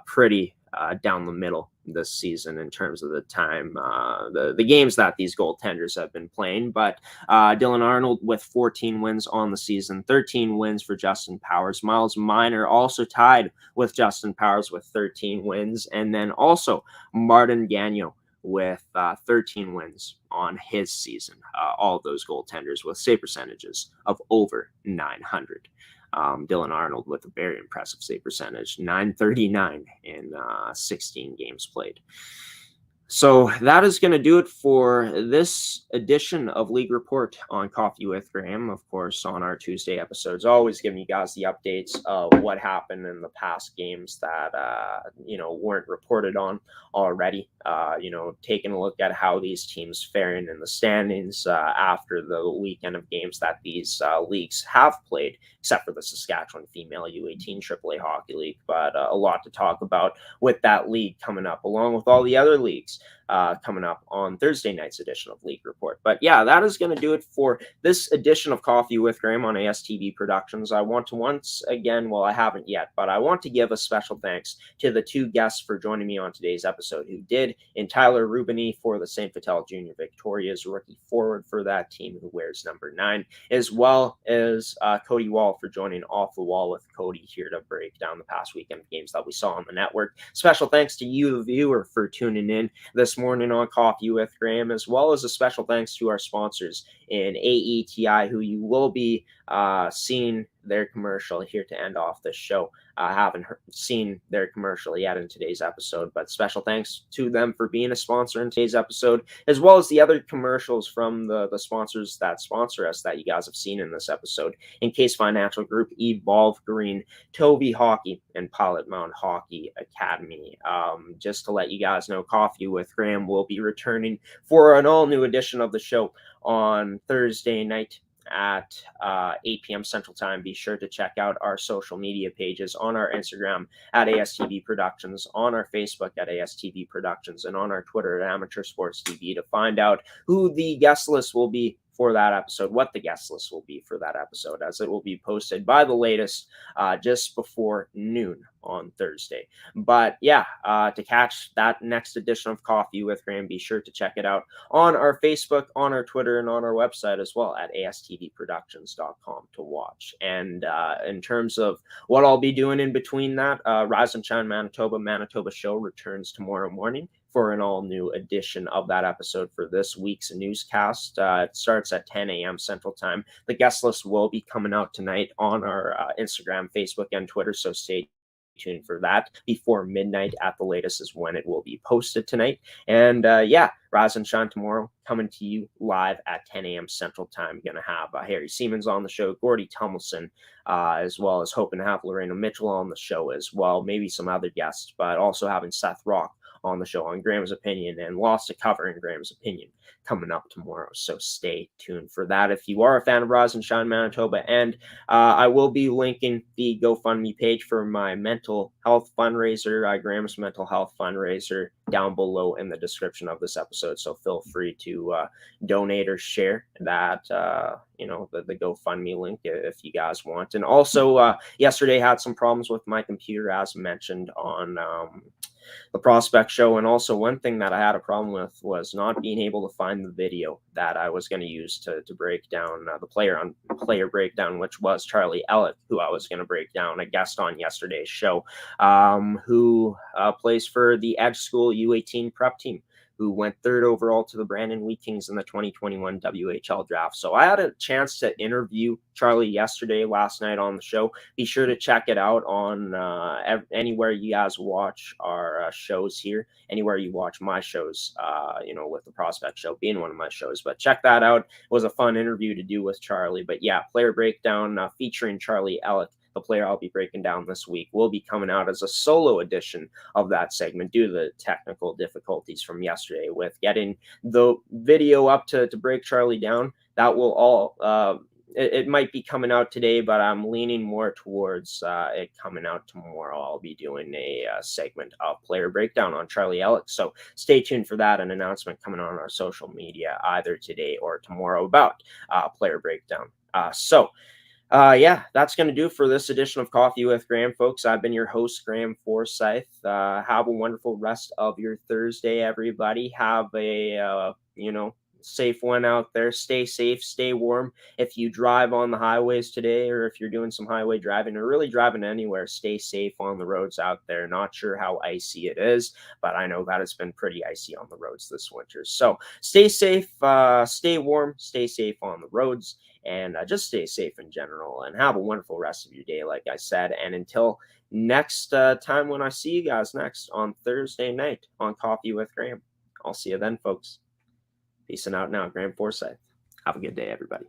Speaker 1: pretty down the middle this season in terms of the time, the games that these goaltenders have been playing. But Dylan Arnold with 14 wins on the season, 13 wins for Justin Powers. Miles Minor also tied with Justin Powers with 13 wins. And then also Martin Gagnon with 13 wins on his season. All of those goaltenders with save percentages of over 900. Dylan Arnold with a very impressive save percentage, 939 in 16 games played. So that is going to do it for this edition of League Report on Coffee with Graeme. Of course, on our Tuesday episodes, always giving you guys the updates of what happened in the past games that, weren't reported on already. Taking a look at how these teams faring in the standings after the weekend of games that these leagues have played, except for the Saskatchewan Female U18 AAA Hockey League. But a lot to talk about with that league coming up, along with all the other leagues coming up on Thursday night's edition of League Report. But yeah, that is going to do it for this edition of Coffee with Graeme on ASTV Productions. I want to once again, well, I haven't yet, but I want to give a special thanks to the 2 guests for joining me on today's episode, who did in Tyler Rubigny for the St. Vital Junior Victoria's, rookie forward for that team who wears number 9, as well as Cody Wall for joining Off the Wall with Cody here to break down the past weekend games that we saw on the network. Special thanks to you, the viewer, for tuning in this morning on Coffee with Graeme, as well as a special thanks to our sponsors in AETi, who you will be seeing their commercial here to end off this show. I haven't seen their commercial yet in today's episode, but special thanks to them for being a sponsor in today's episode, as well as the other commercials from the sponsors that sponsor us that you guys have seen in this episode: in Caisse Financial Group, Evolve Green, TOVI Hockey, and Pilot-Mound Hockey-Academy. Just to let you guys know, Coffee with Graeme will be returning for an all-new edition of the show on Thursday night at 8 p.m. Central Time. Be sure to check out our social media pages on our Instagram at ASTV Productions, on our Facebook at ASTV Productions, and on our Twitter at Amateur Sports TV to find out who the guest list will be for that episode, what the guest list will be for that episode, as it will be posted by the latest just before noon on Thursday. But yeah, to catch that next edition of Coffee with Graeme, be sure to check it out on our Facebook, on our Twitter, and on our website as well at astvproductions.com to watch. And in terms of what I'll be doing in between that, Rise and Shine Manitoba show returns tomorrow morning for an all-new edition of that episode for this week's newscast. It starts at 10 a.m. Central Time. The guest list will be coming out tonight on our Instagram, Facebook, and Twitter, so stay tuned for that. Before midnight at the latest is when it will be posted tonight. And yeah, Rise and Shine tomorrow, coming to you live at 10 a.m. Central Time. Going to have Harry Siemens on the show, Gordy Tummelson, as well as hoping to have Lorena Mitchell on the show as well, maybe some other guests, but also having Seth Rock on the show on Graham's Opinion, and lots to cover in Graham's Opinion coming up tomorrow. So stay tuned for that if you are a fan of Rise and Shine Manitoba. And I will be linking the GoFundMe page for my mental health fundraiser, Graham's mental health fundraiser, down below in the description of this episode. So feel free to donate or share that, the GoFundMe link if you guys want. And also yesterday had some problems with my computer, as mentioned on the Prospect Show. And also one thing that I had a problem with was not being able to find the video that I was going to use to break down the player breakdown, which was Charlie Ellett, who I was going to break down, a guest on yesterday's show, who plays for the Edge School U18 prep team, who went third overall to the Brandon Wheat Kings in the 2021 WHL draft. So I had a chance to interview Charlie last night on the show. Be sure to check it out on anywhere you guys watch our shows here, anywhere you watch my shows, with the Prospect Show being one of my shows. But check that out. It was a fun interview to do with Charlie. But yeah, player breakdown featuring Charlie Ellett, the player I'll be breaking down this week, will be coming out as a solo edition of that segment due to the technical difficulties from yesterday with getting the video up to break Charlie down. That will all, it might be coming out today, but I'm leaning more towards it coming out tomorrow. I'll be doing a segment of player breakdown on Charlie Ellett. So stay tuned for that, an announcement coming on our social media either today or tomorrow about player breakdown. Yeah, that's going to do for this edition of Coffee with Graeme, folks. I've been your host, Graeme Forsyth. Have a wonderful rest of your Thursday, everybody. Have a, safe one out there. Stay safe, stay warm. If you drive on the highways today, or if you're doing some highway driving or really driving anywhere, stay safe on the roads out there. Not sure how icy it is, but I know that it's been pretty icy on the roads this winter. So stay safe, stay warm, stay safe on the roads, and just stay safe in general, and have a wonderful rest of your day, like I said. And until next time when I see you guys next on Thursday night on Coffee with Graeme, I'll see you then, folks. Peace out now, Graeme Forsyth. Have a good day, everybody.